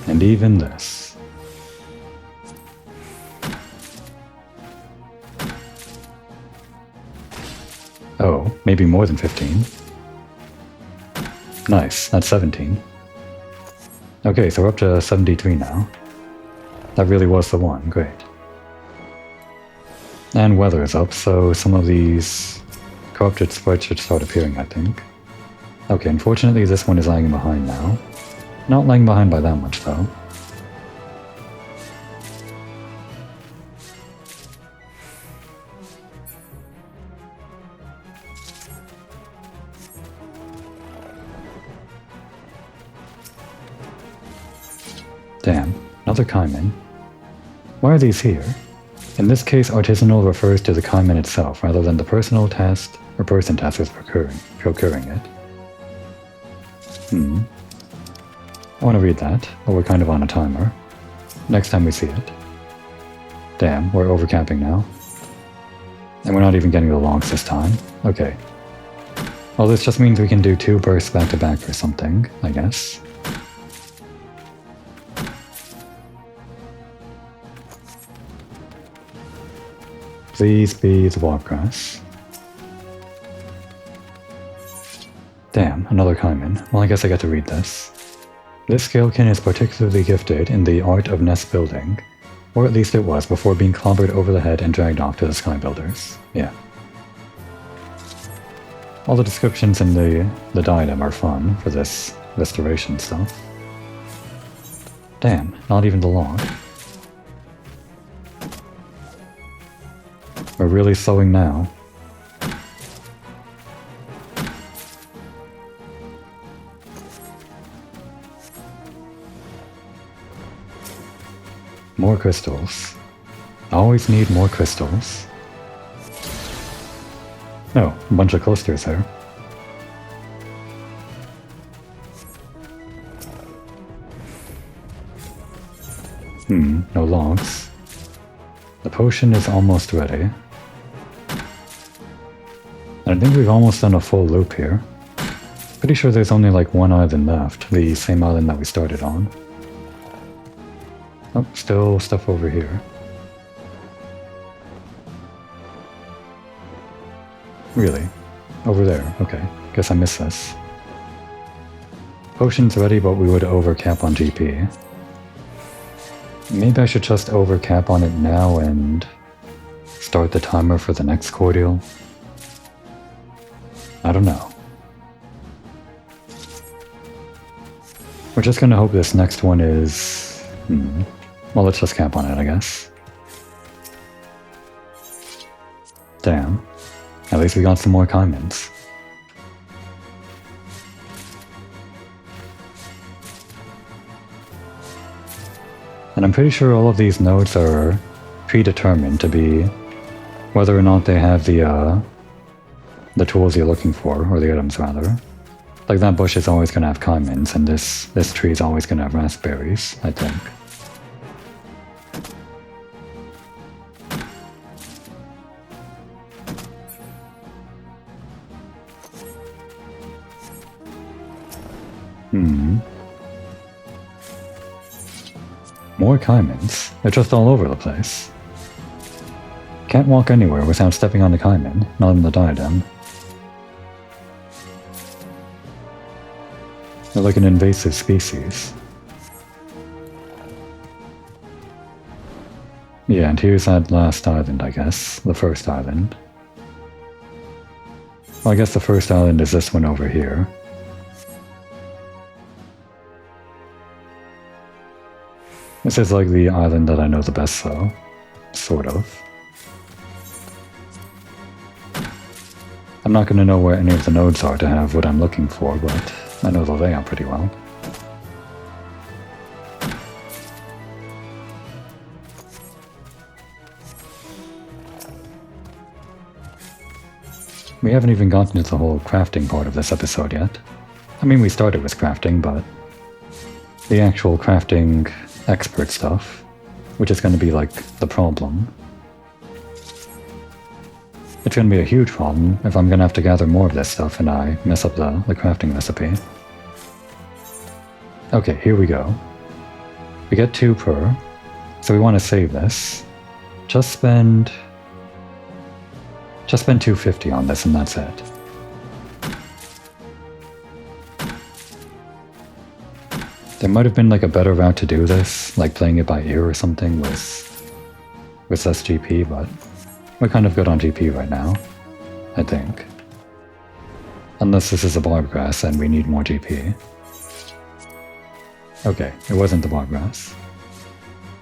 Speaker 1: And even this. Oh, Maybe more than 15. Nice, that's 17. Okay, so we're up to 73 now. That really was the one, great. And weather is up, so some of these corrupted sprites should start appearing, I think. Okay, unfortunately this one is lagging behind now. Not lagging behind by that much, though. Damn, another Kaimin. Why are these here? In this case, artisanal refers to the Kaimin itself, rather than the personal task or person task is procuring it. I want to read that, but we're kind of on a timer. Next time we see it. Damn, we're overcapping now. And we're not even getting the logs this time. Okay. Well, this just means we can do 2 bursts back to back for something, I guess. Please be the Warpgrass. Damn, another Kaimin. Well, I guess I get to read this. This Scalekin is particularly gifted in the art of nest building, or at least it was before being clobbered over the head and dragged off to the Skybuilders. Yeah. All the descriptions in the diadem are fun for this restoration stuff. Damn, not even the log. We're really slowing now. More crystals. I always need more crystals. Oh, a bunch of clusters there. No logs. The potion is almost ready. I think we've almost done a full loop here. Pretty sure there's only like one island left, the same island that we started on. Oh, still stuff over here. Really? Over there, okay. Guess I missed this. Potion's ready, but we would overcap on GP. Maybe I should just overcap on it now and start the timer for the next cordial. I don't know. We're just gonna hope this next one is... Well, let's just cap on it, I guess. Damn. At least we got some more Kaimins. And I'm pretty sure all of these nodes are predetermined to be whether or not they have the tools you're looking for, or the items rather. Like that bush is always going to have Kaimins, and this tree is always going to have raspberries, I think. More Kaimins. They're just all over the place. Can't walk anywhere without stepping on a Kaimin, not in the diadem. They're like an invasive species. Yeah, and here's that last island, I guess. The first island. Well, I guess the first island is this one over here. This is like the island that I know the best, though. Sort of. I'm not going to know where any of the nodes are to have what I'm looking for, but I know the layout pretty well. We haven't even gotten to the whole crafting part of this episode yet. I mean, we started with crafting, but the actual crafting expert stuff, which is going to be like the problem. It's going to be a huge problem if I'm going to have to gather more of this stuff and I mess up the crafting recipe. Okay, here we go. We get 2 per, so we want to save this. Just spend 250 on this and that's it. There might have been like a better route to do this, like playing it by ear or something with SGP, but we're kind of good on GP right now, I think. Unless this is a barbgrass and we need more GP. Okay, it wasn't the barbgrass.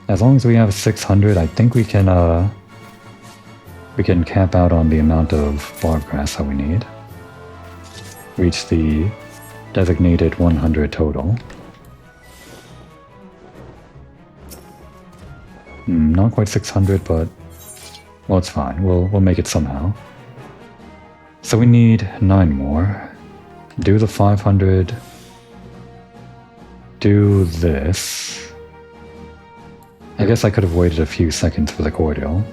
Speaker 1: As long as we have 600, I think we can cap out on the amount of barbgrass that we need. Reach the designated 100 total. Not quite 600, but well, it's fine. We'll make it somehow. So we need 9 more. Do the 500. Do this. I guess I could have waited a few seconds for the cordial,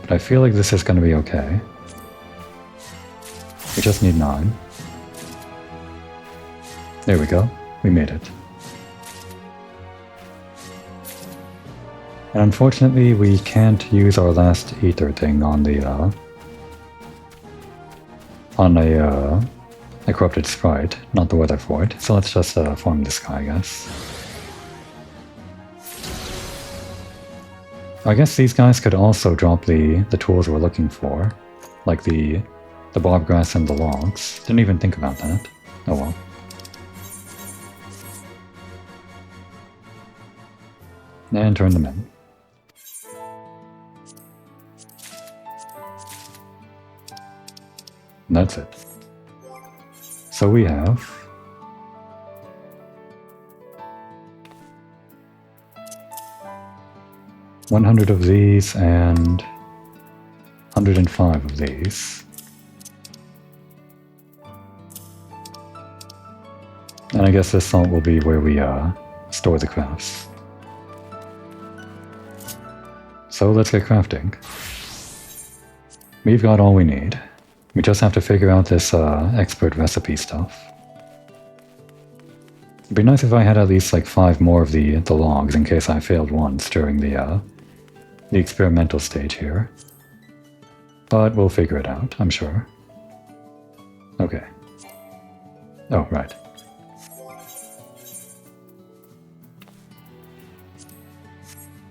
Speaker 1: but I feel like this is going to be okay. We just need 9. There we go. We made it. And unfortunately, we can't use our last ether thing on the a corrupted sprite, not the weather for it. So let's just farm this guy, I guess. I guess these guys could also drop the tools we're looking for, like the bobgrass and the logs. Didn't even think about that. Oh well. And turn them in. And that's it. So we have 100 of these and 105 of these. And I guess this salt will be where we store the crafts. So let's get crafting. We've got all we need. We just have to figure out this expert recipe stuff. It'd be nice if I had at least like 5 more of the logs in case I failed once during the experimental stage here. But we'll figure it out, I'm sure. Okay. Oh, right.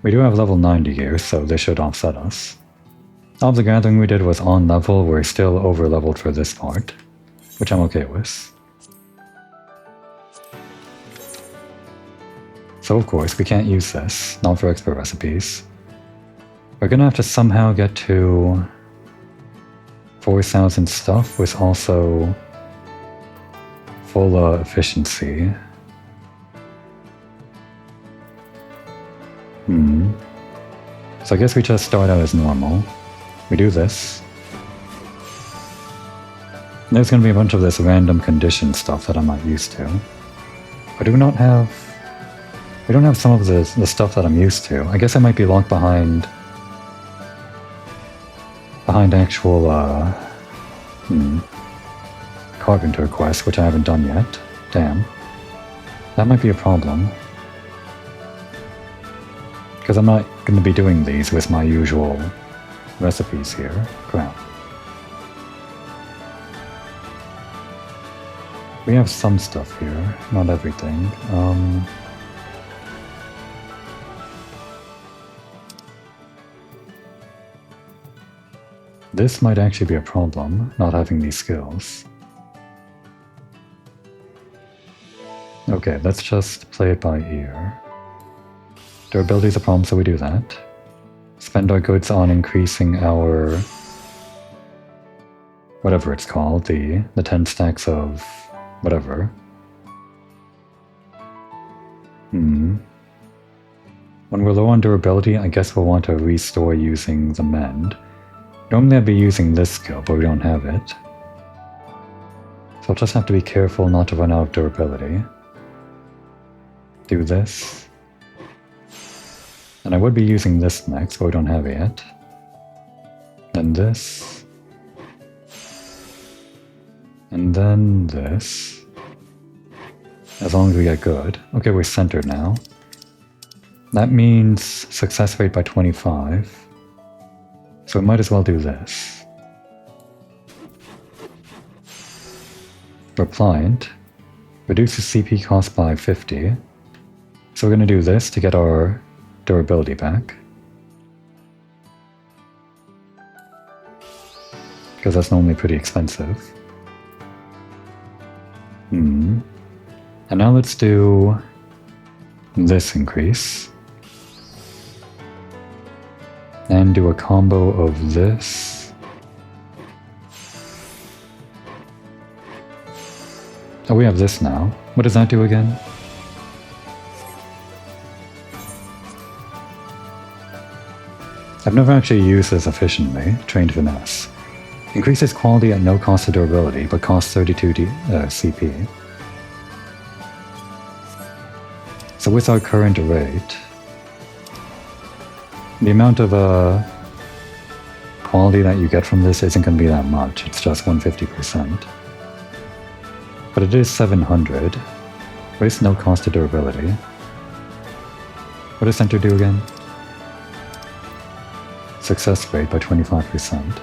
Speaker 1: We do have level 90 gear, so this should offset us. All of the gathering we did was on level. We're still over leveled for this part, which I'm okay with. So of course we can't use this, not for expert recipes. We're gonna have to somehow get to 4,000 stuff with also full efficiency. So I guess we just start out as normal. We do this. There's going to be a bunch of this random condition stuff that I'm not used to. But we don't have some of the stuff that I'm used to. I guess I might be locked behind actual carpenter quests, which I haven't done yet. Damn. That might be a problem. Because I'm not going to be doing these with my usual recipes here. Crap. We have some stuff here, not everything. This might actually be a problem, not having these skills. Okay, let's just play it by ear. Durability is a problem, so we do that. Spend our goods on increasing our... whatever it's called, the 10 stacks of... whatever. When we're low on durability, I guess we'll want to restore using the mend. Normally I'd be using this skill, but we don't have it. So I'll just have to be careful not to run out of durability. Do this. And I would be using this next, but we don't have it yet. Then this. And then this. As long as we get good. Okay, we're centered now. That means success rate by 25. So we might as well do this. Repliant. Reduces CP cost by 50. So we're going to do this to get our durability back. Because that's normally pretty expensive. And now let's do this increase. And do a combo of this. Oh, we have this now. What does that do again? I've never actually used this efficiently. Trained Finesse. Increases quality at no cost to durability, but costs 32 CP. So with our current rate, the amount of quality that you get from this isn't going to be that much. It's just 150%. But it is 700. Waste no cost to durability. What does Center do again? Success rate by 25%.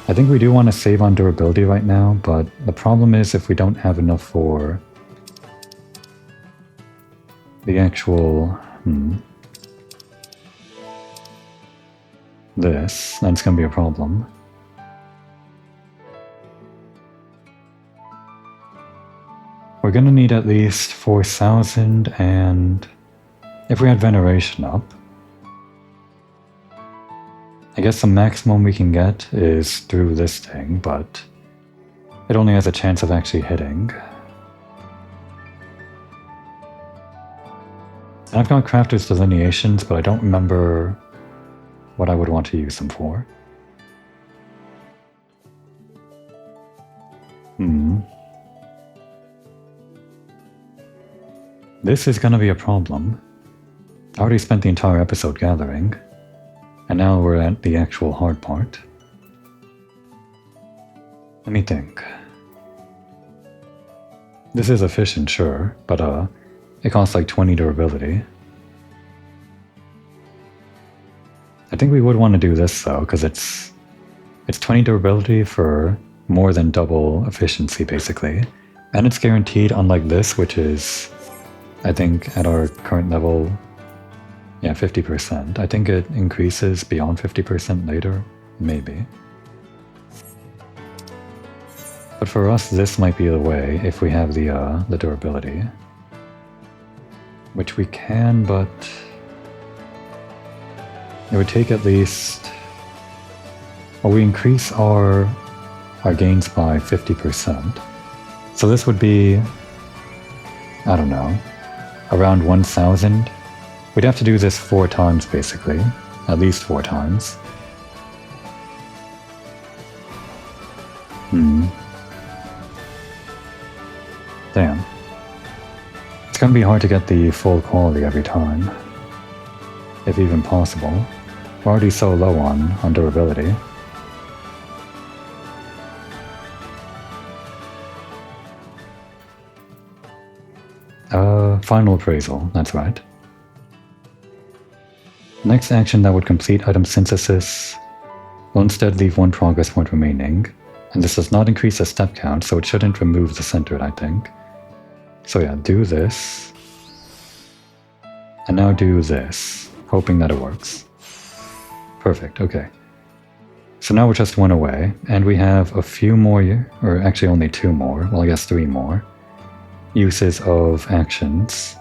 Speaker 1: I think we do want to save on durability right now, but the problem is if we don't have enough for the actual this, then it's going to be a problem. We're going to need at least 4,000, and if we had Veneration up, I guess the maximum we can get is through this thing, but it only has a chance of actually hitting. And I've got Crafter's Delineations, but I don't remember what I would want to use them for. This is gonna be a problem. I already spent the entire episode gathering. And now we're at the actual hard part. Let me think. This is efficient, sure, but it costs like 20 durability. I think we would want to do this though, because it's 20 durability for more than double efficiency basically. And it's guaranteed, unlike this, which is, I think, at our current level, yeah, 50%. I think it increases beyond 50% later, maybe. But for us, this might be the way if we have the durability. Which we can, but it would take at least... Well, we increase our gains by 50%. So this would be, I don't know, around 1,000. We'd have to do this 4 times, basically. At least 4 times. Damn. It's gonna be hard to get the full quality every time. If even possible. We're already so low on durability. Final appraisal, that's right. Next action that would complete item synthesis will instead leave 1 progress point remaining, and this does not increase the step count, so it shouldn't remove the centered, I think. So yeah, do this, and now do this, hoping that it works. Perfect, okay. So now we're just 1 away, and we have a few more, or actually only 2 more, well I guess 3 more, uses of actions.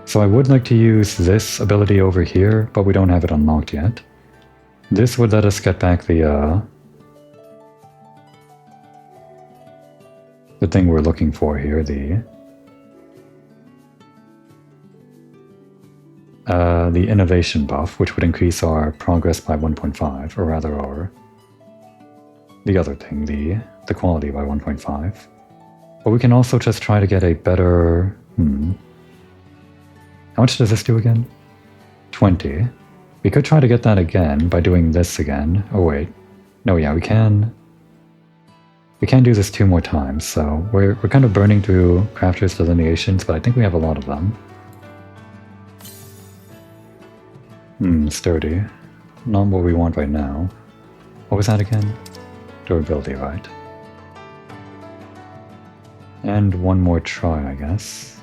Speaker 1: So I would like to use this ability over here, but we don't have it unlocked yet. This would let us get back the thing we're looking for here, the innovation buff, which would increase our progress by 1.5, or rather our the other thing, the quality by 1.5. But we can also just try to get a better... How much does this do again? 20. We could try to get that again by doing this again. Oh wait. No, yeah, we can do this 2 more times, so we're kind of burning through Crafter's Delineations, but I think we have a lot of them. Sturdy. Not what we want right now. What was that again? Durability, right. And one more try, I guess.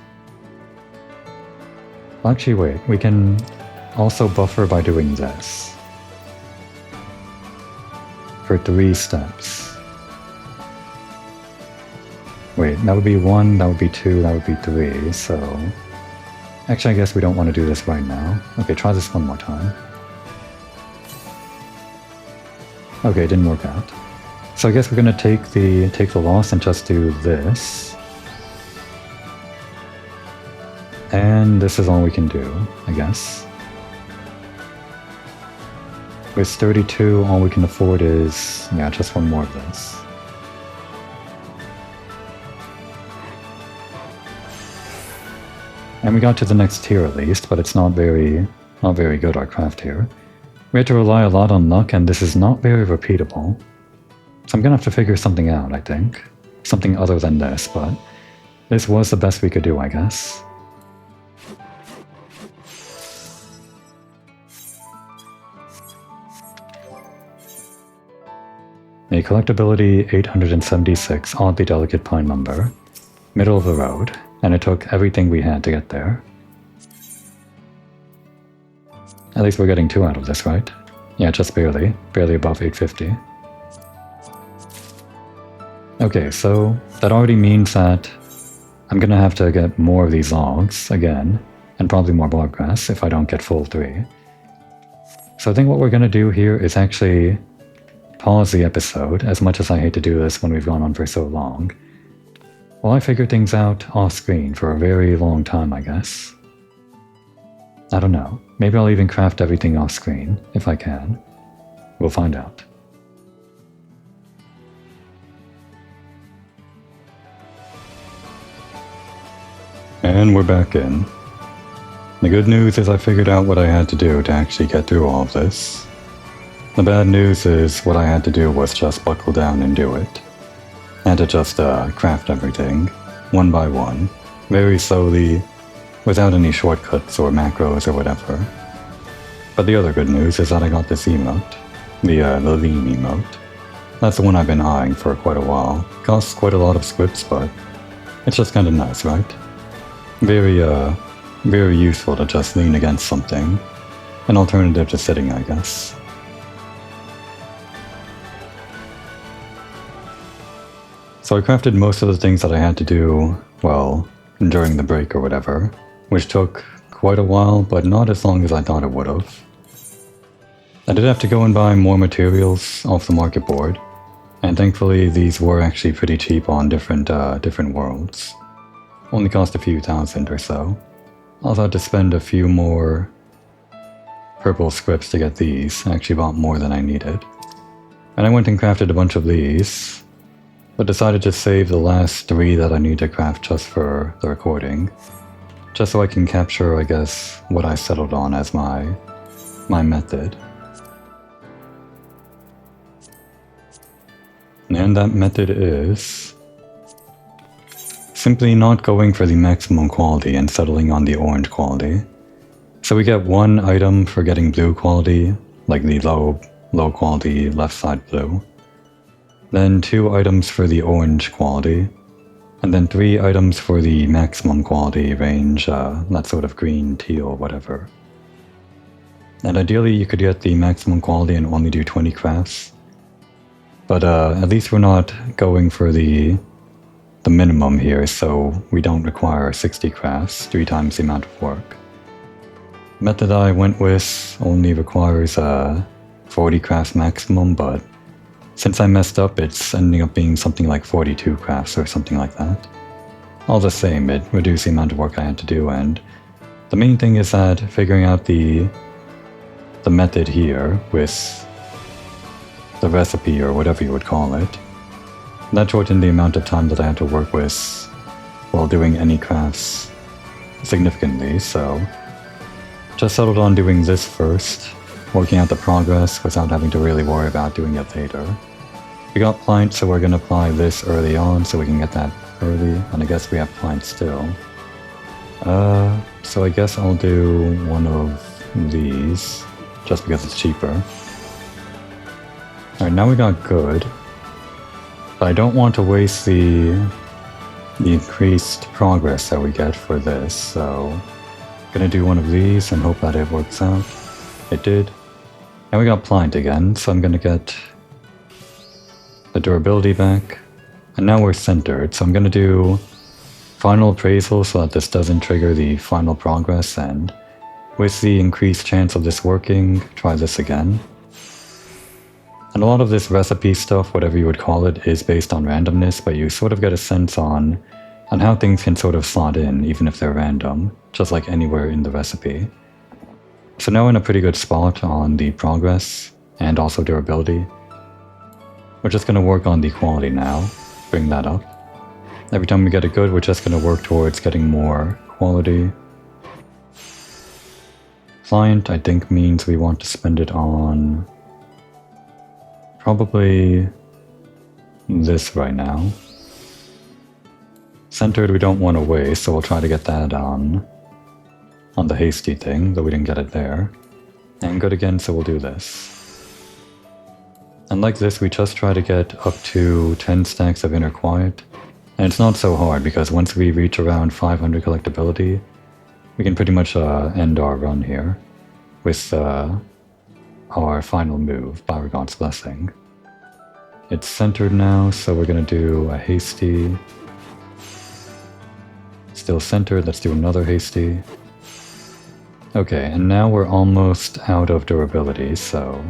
Speaker 1: Well, actually, wait, we can also buffer by doing this. For 3 steps. Wait, that would be 1, that would be 2, that would be 3, so... Actually, I guess we don't want to do this right now. Okay, try this one more time. Okay, it didn't work out. So I guess we're gonna take the loss and just do this. And this is all we can do, I guess. With 32, all we can afford is, yeah, just one more of this. And we got to the next tier at least, but it's not very good, our craft here. We had to rely a lot on luck, and this is not very repeatable. So I'm gonna have to figure something out, I think. Something other than this, but this was the best we could do, I guess. A collectability 876, oddly delicate pine lumber. Middle of the road, and it took everything we had to get there. At least we're getting 2 out of this, right? Yeah, just barely. Barely above 850. Okay, so that already means that I'm gonna have to get more of these logs again, and probably more bog grass if I don't get full 3. So I think what we're gonna do here is actually pause the episode, as much as I hate to do this when we've gone on for so long. While I figure things out off-screen for a very long time, I guess. I don't know. Maybe I'll even craft everything off-screen, if I can. We'll find out. And we're back in. The good news is I figured out what I had to do to actually get through all of this. The bad news is what I had to do was just buckle down and do it. I had to just craft everything, one by one, very slowly, without any shortcuts or macros or whatever. But the other good news is that I got this emote, the lean emote. That's the one I've been eyeing for quite a while. Costs quite a lot of scripts, but it's just kind of nice, right? Very useful to just lean against something. An alternative to sitting, I guess. So I crafted most of the things that I had to do, well, during the break or whatever, which took quite a while, but not as long as I thought it would have. I did have to go and buy more materials off the market board, and thankfully these were actually pretty cheap on different worlds. Only cost a few thousand or so. I also had to spend a few more purple scripts to get these. I actually bought more than I needed. And I went and crafted a bunch of these, but decided to save the last 3 that I need to craft just for the recording. Just so I can capture, I guess, what I settled on as my method. And that method is simply not going for the maximum quality and settling on the orange quality. So we get 1 item for getting blue quality, like the low quality left side blue. Then 2 items for the orange quality, and then 3 items for the maximum quality range, that sort of green, teal, whatever. And ideally you could get the maximum quality and only do 20 crafts. But at least we're not going for the minimum here, so we don't require 60 crafts, 3 times the amount of work. The method I went with only requires 40 crafts maximum, but since I messed up, it's ending up being something like 42 crafts or something like that. All the same, it reduced the amount of work I had to do, and the main thing is that figuring out the method here with the recipe or whatever you would call it, that shortened the amount of time that I had to work with while doing any crafts significantly, so just settled on doing this first, working out the progress without having to really worry about doing it later. We got plant, so we're gonna apply this early on so we can get that early, and I guess we have plant still. So I guess I'll do one of these, just because it's cheaper. Alright, now we got good. But I don't want to waste the the increased progress that we get for this, so gonna do one of these and hope that it works out. It did. And we got Pliant again, so I'm gonna get the durability back. And now we're centered, so I'm gonna do final appraisal so that this doesn't trigger the final progress, and with the increased chance of this working, try this again. And a lot of this recipe stuff, whatever you would call it, is based on randomness, but you sort of get a sense on how things can sort of slot in, even if they're random, just like anywhere in the recipe. So now we're in a pretty good spot on the progress, and also durability. We're just going to work on the quality now, bring that up. Every time we get it good, we're just going to work towards getting more quality. Client, I think, means we want to spend it on probably this right now. Centered we don't want to waste, so we'll try to get that on the hasty thing, though we didn't get it there. And good again, so we'll do this. And like this, we just try to get up to 10 stacks of inner quiet. And it's not so hard, because once we reach around 500 collectability, we can pretty much end our run here with our final move, Beauregard's Blessing. It's centered now, so we're going to do a hasty. Still centered, let's do another hasty. Okay, and now we're almost out of durability, so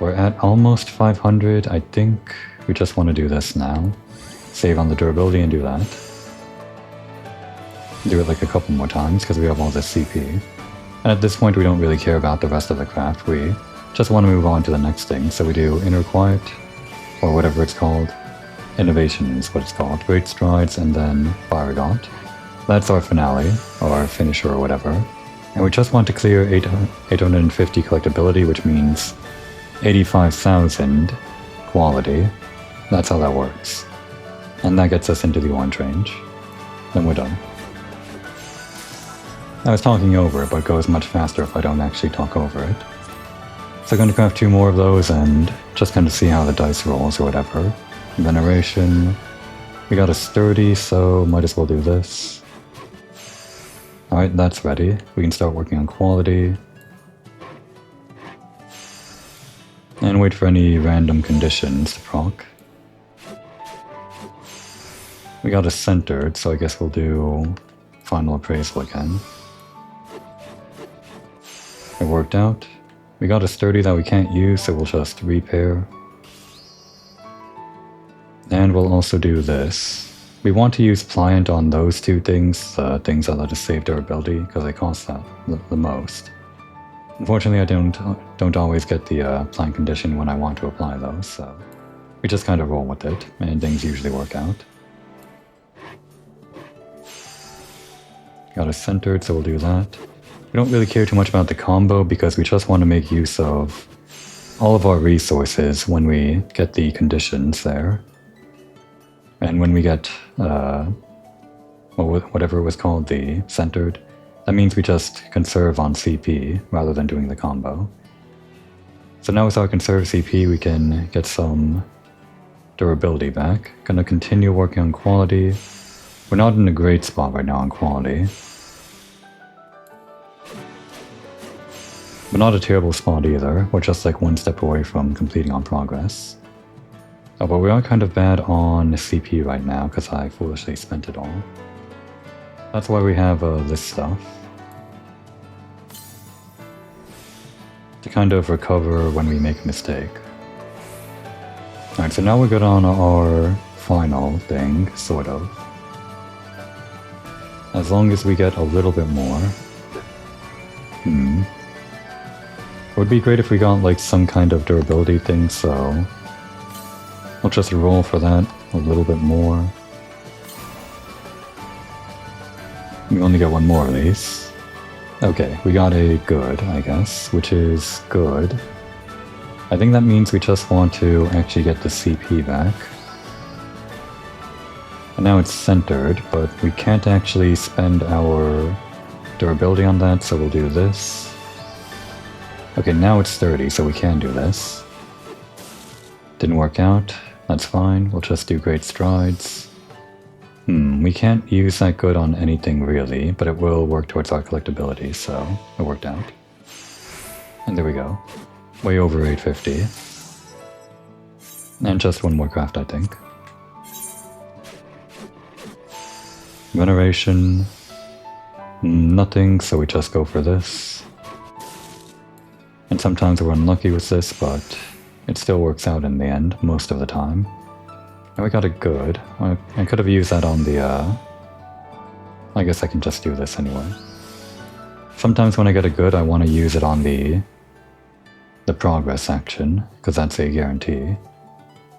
Speaker 1: we're at almost 500. I think we just want to do this now. Save on the durability and do that. Do it like a couple more times because we have all this CP. And at this point we don't really care about the rest of the craft, we just want to move on to the next thing. So we do Inner Quiet, or whatever it's called. Innovation is what it's called. Great Strides, and then Beauregard. That's our finale, or finisher or whatever. And we just want to clear 850 collectability, which means 85,000 quality. That's how that works. And that gets us into the orange range. Then we're done. I was talking over it, but it goes much faster if I don't actually talk over it. So I'm going to craft 2 more of those and just kind of see how the dice rolls or whatever. Veneration. We got a sturdy, so might as well do this. Alright, that's ready. We can start working on quality. And wait for any random conditions to proc. We got a centered, so I guess we'll do final appraisal again. It worked out. We got a sturdy that we can't use, so we'll just repair. And we'll also do this. We want to use Pliant on those 2 things, the things that let us save durability, because they cost that the most. Unfortunately, I don't always get the Pliant condition when I want to apply those, so we just kind of roll with it, and things usually work out. Got us centered, so we'll do that. We don't really care too much about the combo because we just want to make use of all of our resources when we get the conditions there. And when we get, whatever it was called, the centered, that means we just conserve on CP rather than doing the combo. So now with our conserve CP, we can get some durability back. Gonna continue working on quality. We're not in a great spot right now on quality. But not a terrible spot either. We're just like 1 step away from completing on progress. Oh, but we are kind of bad on CP right now because I foolishly spent it all. That's why we have this stuff. To kind of recover when we make a mistake. Alright, so now we're good on our final thing, sort of. As long as we get a little bit more. It would be great if we got like some kind of durability thing, so I'll just roll for that a little bit more. We only got 1 more of these. Okay, we got a good, I guess, which is good. I think that means we just want to actually get the CP back. And now it's centered, but we can't actually spend our durability on that, so we'll do this. Okay, now it's 30, so we can do this. Didn't work out. That's fine. We'll just do Great Strides. We can't use that good on anything really, but it will work towards our collectability, so it worked out. And there we go. Way over 850. And just one more craft, I think. Veneration. Nothing, so we just go for this. And sometimes we're unlucky with this, but it still works out in the end, most of the time. And we got a good. I could have used that on the, I guess I can just do this anyway. Sometimes when I get a good, I want to use it on the progress action, because that's a guarantee.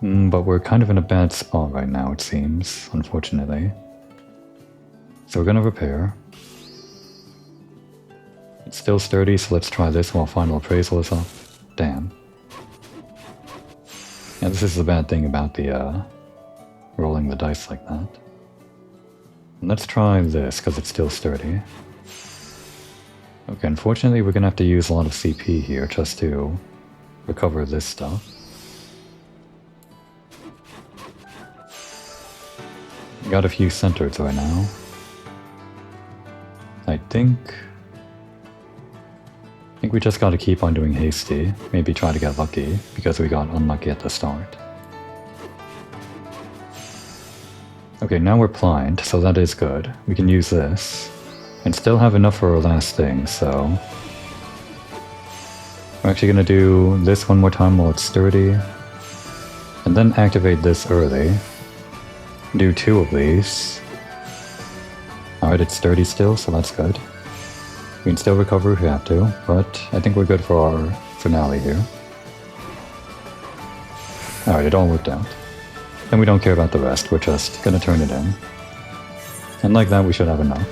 Speaker 1: But we're kind of in a bad spot right now, it seems, unfortunately. So we're gonna repair. It's still sturdy, so let's try this while final appraisal is up. Damn. Yeah, this is the bad thing about the, rolling the dice like that. And let's try this, because it's still sturdy. Okay, unfortunately we're gonna have to use a lot of CP here just to recover this stuff. Got a few centers right now. I think we just gotta keep on doing hasty, maybe try to get lucky, because we got unlucky at the start. Okay, now we're blind, so that is good. We can use this, and still have enough for our last thing, so... We're actually gonna do this one more time while it's sturdy, and then activate this early. Do 2 of these. Alright, it's sturdy still, so that's good. We can still recover if we have to, but I think we're good for our finale here. Alright, it all worked out. And we don't care about the rest, we're just gonna turn it in. And like that we should have enough.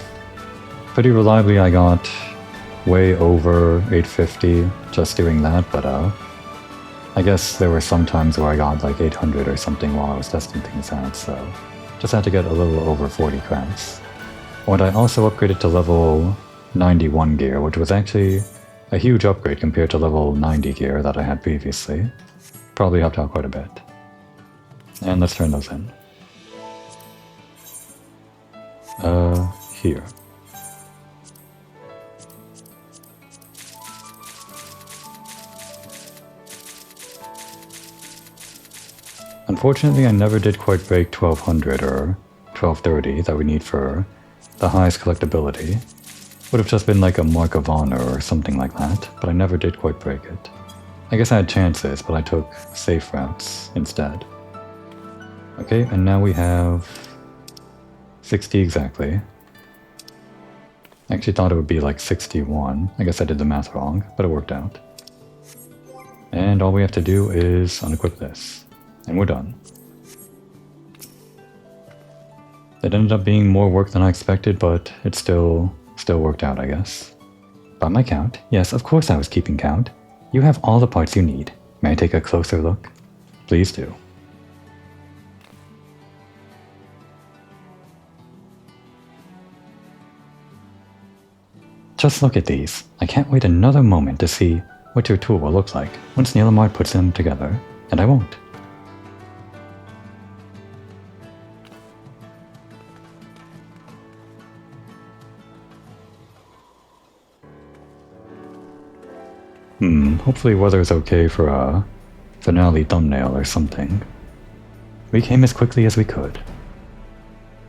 Speaker 1: Pretty reliably I got way over 850 just doing that, but I guess there were some times where I got like 800 or something while I was testing things out, so just had to get a little over 40 crowns. And I also upgraded to level 91 gear, which was actually a huge upgrade compared to level 90 gear that I had previously. Probably helped out quite a bit. And let's turn those in. Here. Unfortunately, I never did quite break 1200 or 1230 that we need for the highest collectability. Would have just been like a mark of honor or something like that, but I never did quite break it. I guess I had chances, but I took safe routes instead. Okay, and now we have 60 exactly. I actually thought it would be like 61. I guess I did the math wrong, but it worked out. And all we have to do is unequip this. And we're done. It ended up being more work than I expected, but it still worked out, I guess. By my count, yes, of course I was keeping count. You have all the parts you need. May I take a closer look? Please do. Just look at these. I can't wait another moment to see what your tool will look like once Neelamard puts them together, and I won't. Hopefully weather's okay for a finale thumbnail or something. We came as quickly as we could.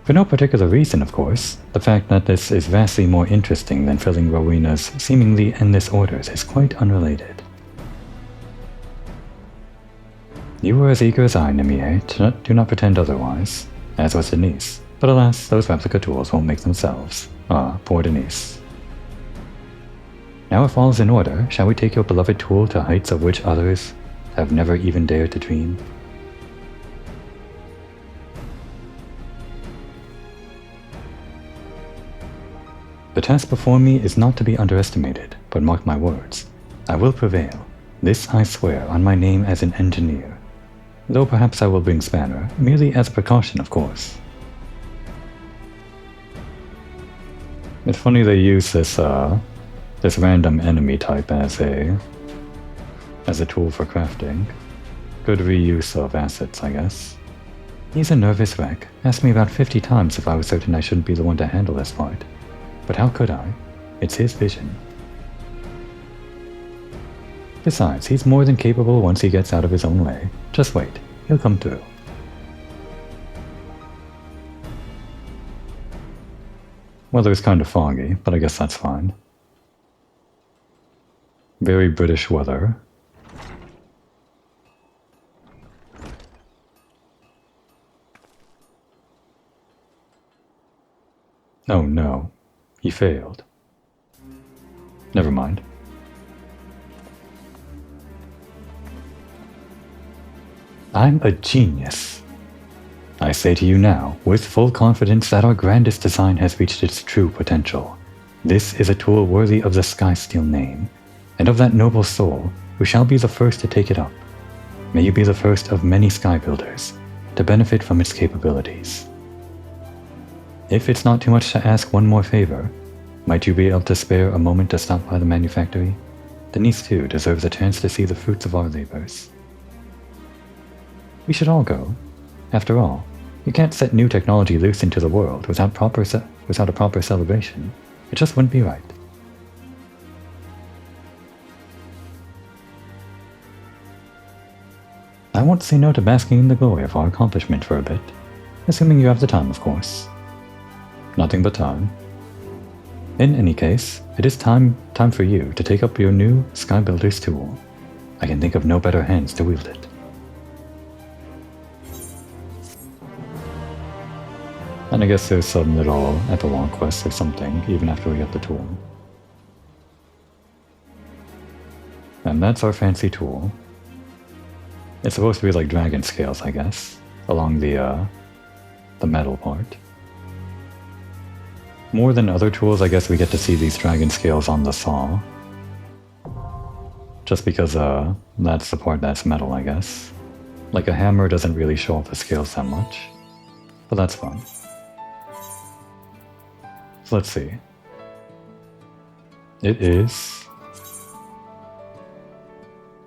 Speaker 1: For no particular reason, of course. The fact that this is vastly more interesting than filling Rowena's seemingly endless orders is quite unrelated. You were as eager as I, Nimie, do not pretend otherwise, as was Denise. But alas, those replica tools won't make themselves. Ah, poor Denise. Now if all is in order, shall we take your beloved tool to heights of which others have never even dared to dream? The task before me is not to be underestimated, but mark my words. I will prevail. This I swear on my name as an engineer. Though perhaps I will bring Spanner, merely as a precaution, of course. It's funny they use this random enemy type as a tool for crafting. Good reuse of assets, I guess. He's a nervous wreck. Asked me about 50 times if I was certain I shouldn't be the one to handle this part. But how could I? It's his vision. Besides, he's more than capable once he gets out of his own way. Just wait. He'll come through. Weather's kind of foggy, but I guess that's fine. Very British weather. Oh no, he failed. Never mind. I'm a genius. I say to you now, with full confidence, that our grandest design has reached its true potential. This is a tool worthy of the Skysteel name, and of that noble soul who shall be the first to take it up. May you be the first of many Skybuilders to benefit from its capabilities. If it's not too much to ask one more favor, might you be able to spare a moment to stop by the manufactory? Denise too deserves a chance to see the fruits of our labors. We should all go. After all, you can't set new technology loose into the world without a proper celebration. It just wouldn't be right. I won't say no to basking in the glory of our accomplishment for a bit, assuming you have the time, of course. Nothing but time. In any case, it is time for you to take up your new Skybuilders tool. I can think of no better hands to wield it. And I guess there's some little epilogue quest or something, even after we get the tool. And that's our fancy tool. It's supposed to be like dragon scales, I guess, along the metal part. More than other tools, I guess we get to see these dragon scales on the saw. Just because that's the part that's metal, I guess. Like a hammer doesn't really show off the scales that much. But that's fun. So let's see. It is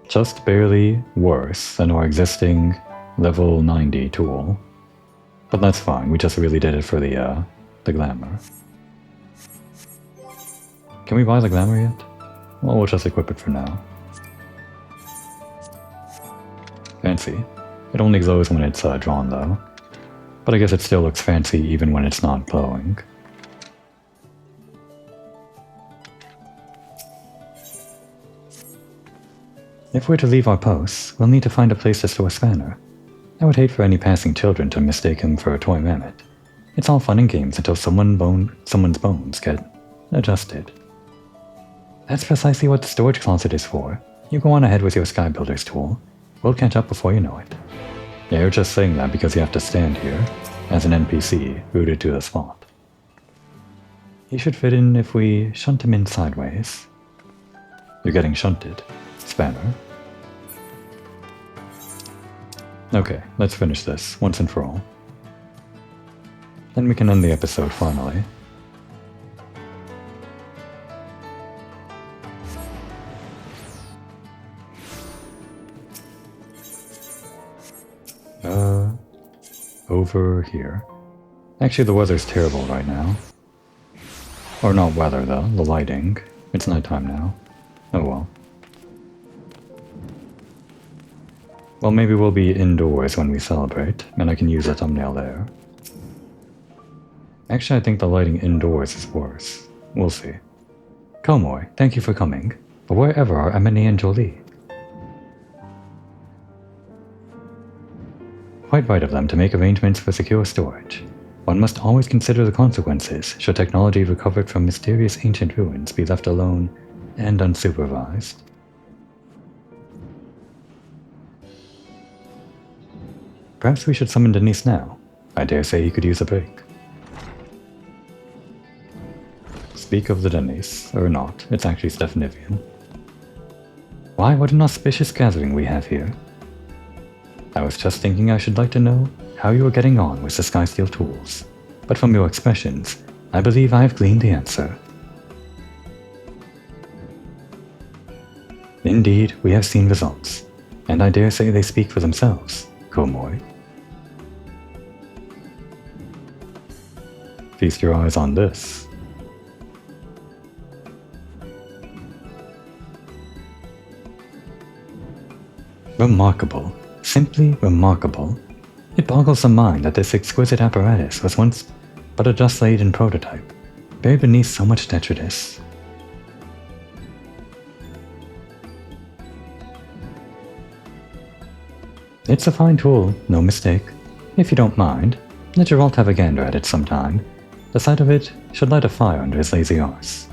Speaker 1: just barely worse than our existing level 90 tool. But that's fine, we just really did it for the glamour. Can we buy the glamour yet? Well, we'll just equip it for now. Fancy. It only glows when it's drawn though. But I guess it still looks fancy even when it's not glowing. If we're to leave our posts, we'll need to find a place to store a spanner. I would hate for any passing children to mistake him for a toy mammoth. It's all fun and games until someone's bones get adjusted. That's precisely what the storage closet is for. You go on ahead with your Skybuilders tool. We'll catch up before you know it. Yeah, you're just saying that because you have to stand here, as an NPC rooted to the spot. He should fit in if we shunt him in sideways. You're getting shunted, spanner. Okay, let's finish this, once and for all. Then we can end the episode finally. Over here. Actually, the weather's terrible right now. Or not weather, though, the lighting. It's nighttime now. Oh well. Well, maybe we'll be indoors when we celebrate, and I can use a thumbnail there. Actually, I think the lighting indoors is worse. We'll see. Komoy, thank you for coming. But wherever are Emily and Jolie? Quite right of them to make arrangements for secure storage. One must always consider the consequences should technology recovered from mysterious ancient ruins be left alone and unsupervised. Perhaps we should summon Denise now. I dare say he could use a break. Speak of the Denise, or not, it's actually Stephanivian. Why, what an auspicious gathering we have here. I was just thinking I should like to know how you are getting on with the Skysteel tools, but from your expressions, I believe I have gleaned the answer. Indeed, we have seen results, and I dare say they speak for themselves, Komoy. Feast your eyes on this. Remarkable. Simply remarkable. It boggles the mind that this exquisite apparatus was once but a dust-laden prototype, buried beneath so much detritus. It's a fine tool, no mistake. If you don't mind, let your alt have a gander at it sometime. The sight of it should light a fire under his lazy arse.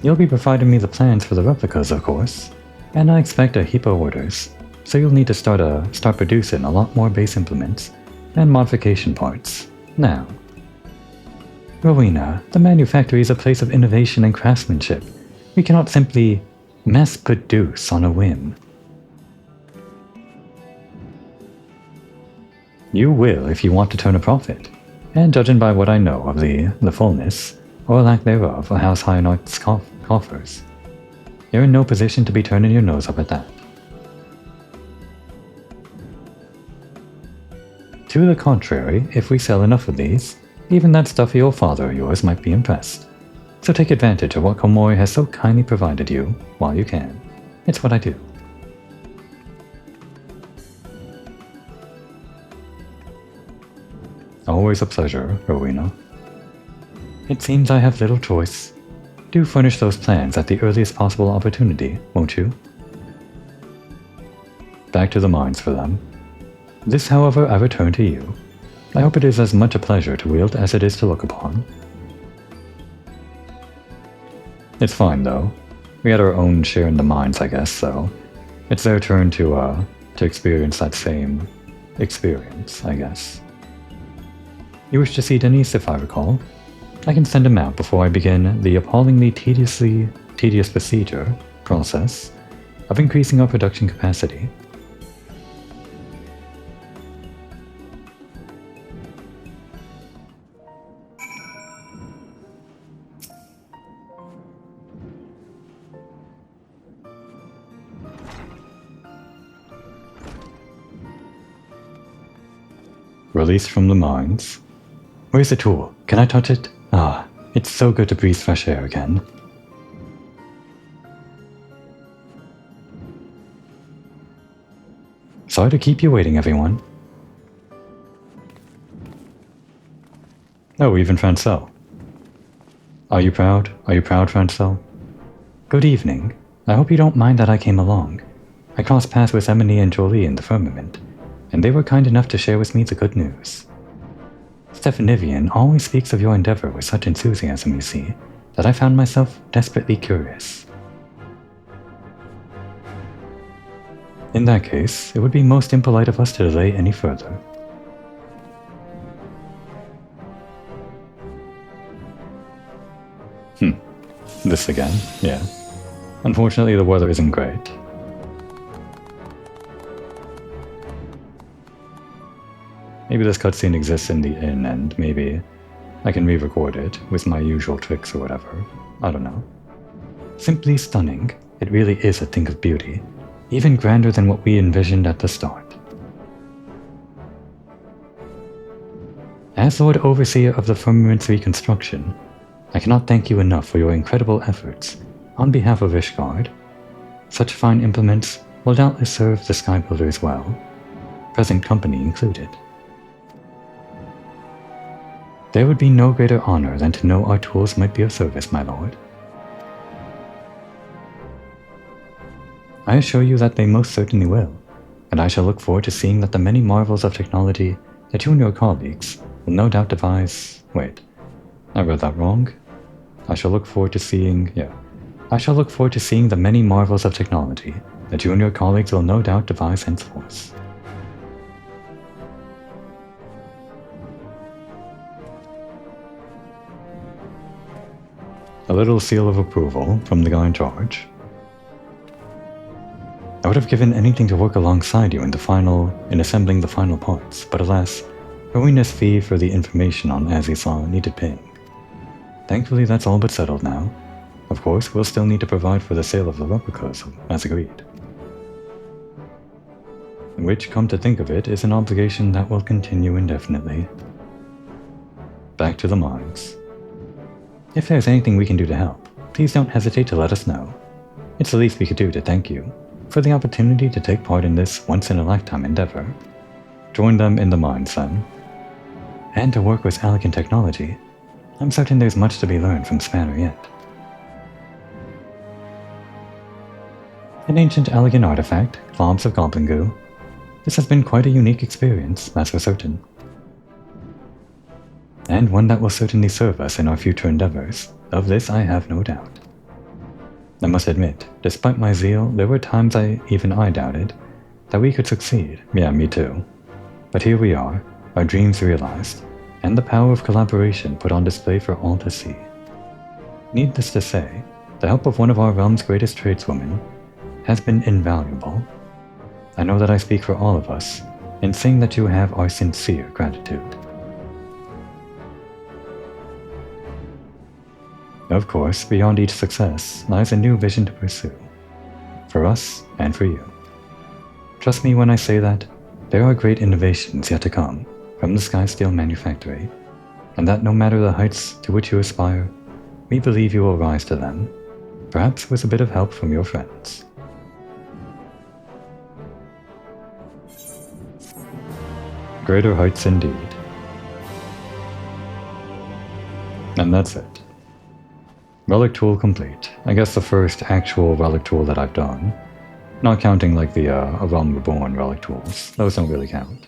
Speaker 1: You'll be providing me the plans for the replicas, of course, and I expect a heap of orders, so you'll need to start producing a lot more base implements and modification parts, now. Rowena, the manufactory is a place of innovation and craftsmanship. We cannot simply mass-produce on a whim. You will if you want to turn a profit, and judging by what I know of the fullness, or lack thereof, of House Hyanart's coffers, you're in no position to be turning your nose up at that. To the contrary, if we sell enough of these, even that stuffy old father of yours might be impressed. So take advantage of what Komori has so kindly provided you while you can. It's what I do. Always a pleasure, Rowena. It seems I have little choice. Do furnish those plans at the earliest possible opportunity, won't you? Back to the mines for them. This, however, I return to you. I hope it is as much a pleasure to wield as it is to look upon. It's fine, though. We had our own share in the mines, I guess, so it's their turn to experience that same experience, I guess. You wish to see Denise, if I recall. I can send him out before I begin the appallingly tedious process of increasing our production capacity. Released from the mines. Where's the tool? Can I touch it? Ah, it's so good to breathe fresh air again. Sorry to keep you waiting, everyone. Oh, even Francel. Are you proud? Are you proud, Francel? Good evening. I hope you don't mind that I came along. I crossed paths with Emily and Jolie in the firmament, and they were kind enough to share with me the good news. Stephanivian always speaks of your endeavor with such enthusiasm, you see, that I found myself desperately curious. In that case, it would be most impolite of us to delay any further. This again, yeah. Unfortunately, the weather isn't great. Maybe this cutscene exists in the inn, and maybe I can re-record it with my usual tricks or whatever. I don't know. Simply stunning. It really is a thing of beauty, even grander than what we envisioned at the start. As Lord Overseer of the Firmament's reconstruction, I cannot thank you enough for your incredible efforts on behalf of Ishgard. Such fine implements will doubtless serve the Skybuilders well, present company included. There would be no greater honor than to know our tools might be of service, my lord. I assure you that they most certainly will, and I shall look forward to seeing that the many marvels of technology that you and your colleagues will no doubt devise... Wait, I read that wrong. I shall look forward to seeing the many marvels of technology that you and your colleagues will no doubt devise henceforth. A little seal of approval from the guy in charge. I would have given anything to work alongside you in assembling the final parts, but alas, Rowena's fee for the information on Azislaw needed paying. Thankfully, that's all but settled now. Of course, we'll still need to provide for the sale of the replicas, as agreed. which, come to think of it, is an obligation that will continue indefinitely. Back to the mines. If there's anything we can do to help, please don't hesitate to let us know. It's the least we could do to thank you for the opportunity to take part in this once-in-a-lifetime endeavor. Join them in the mines then. And to work with elegant technology, I'm certain there's much to be learned from Spanner yet. An ancient elegant artifact, globs of goblin goo. This has been quite a unique experience, that's for certain. And one that will certainly serve us in our future endeavors. Of this I have no doubt. I must admit, despite my zeal, there were times even I doubted that we could succeed. Yeah, me too. But here we are, our dreams realized, and the power of collaboration put on display for all to see. Needless to say, the help of one of our realm's greatest tradeswomen has been invaluable. I know that I speak for all of us in saying that you have our sincere gratitude. Of course, beyond each success lies a new vision to pursue, for us and for you. Trust me when I say that there are great innovations yet to come from the Skysteel Manufactory, and that no matter the heights to which you aspire, we believe you will rise to them, perhaps with a bit of help from your friends. Greater heights indeed. And that's it. Relic tool complete. I guess the first actual relic tool that I've done. Not counting like the A Realm Reborn relic tools. Those don't really count.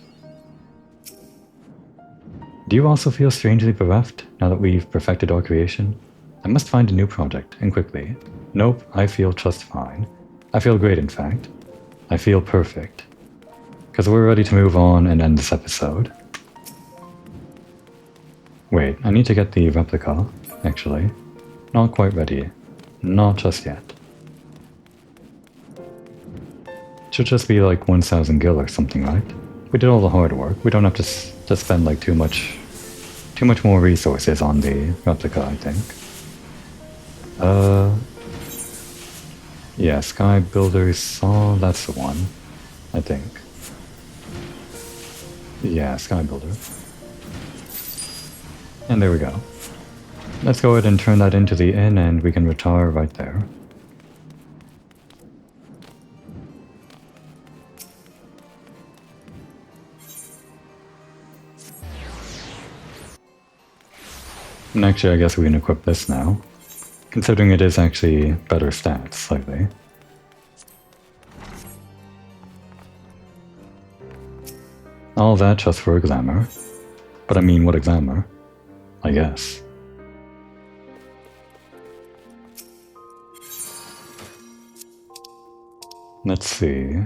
Speaker 1: Do you also feel strangely bereft now that we've perfected our creation? I must find a new project, and quickly. Nope, I feel just fine. I feel great, in fact. I feel perfect. Because we're ready to move on and end this episode. Wait, I need to get the replica, actually. Not quite ready. Not just yet. Should just be like 1000 gil or something, right? We did all the hard work. We don't have to spend like too much more resources on the replica, I think. Yeah, Skybuilders saw, that's the one, I think. Yeah, Skybuilder. And there we go. Let's go ahead and turn that into the inn and we can retire right there. And actually, I guess we can equip this now, considering it is actually better stats, slightly. All that just for a glamour. But I mean, what a glamour, I guess. Let's see.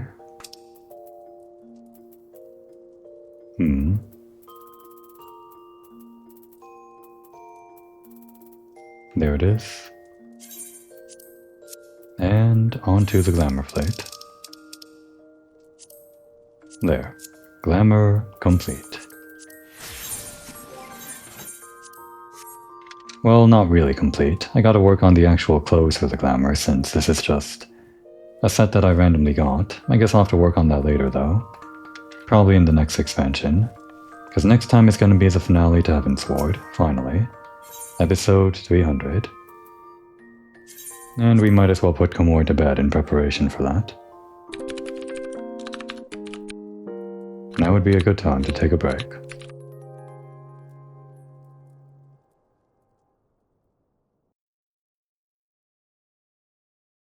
Speaker 1: There it is. And onto the glamour plate. There. Glamour complete. Well, not really complete. I gotta work on the actual clothes for the glamour since this is just a set that I randomly got. I guess I'll have to work on that later though. Probably in the next expansion. Because next time is gonna be the finale to Heavensward, finally. Episode 300. And we might as well put Komori to bed in preparation for that. Now would be a good time to take a break.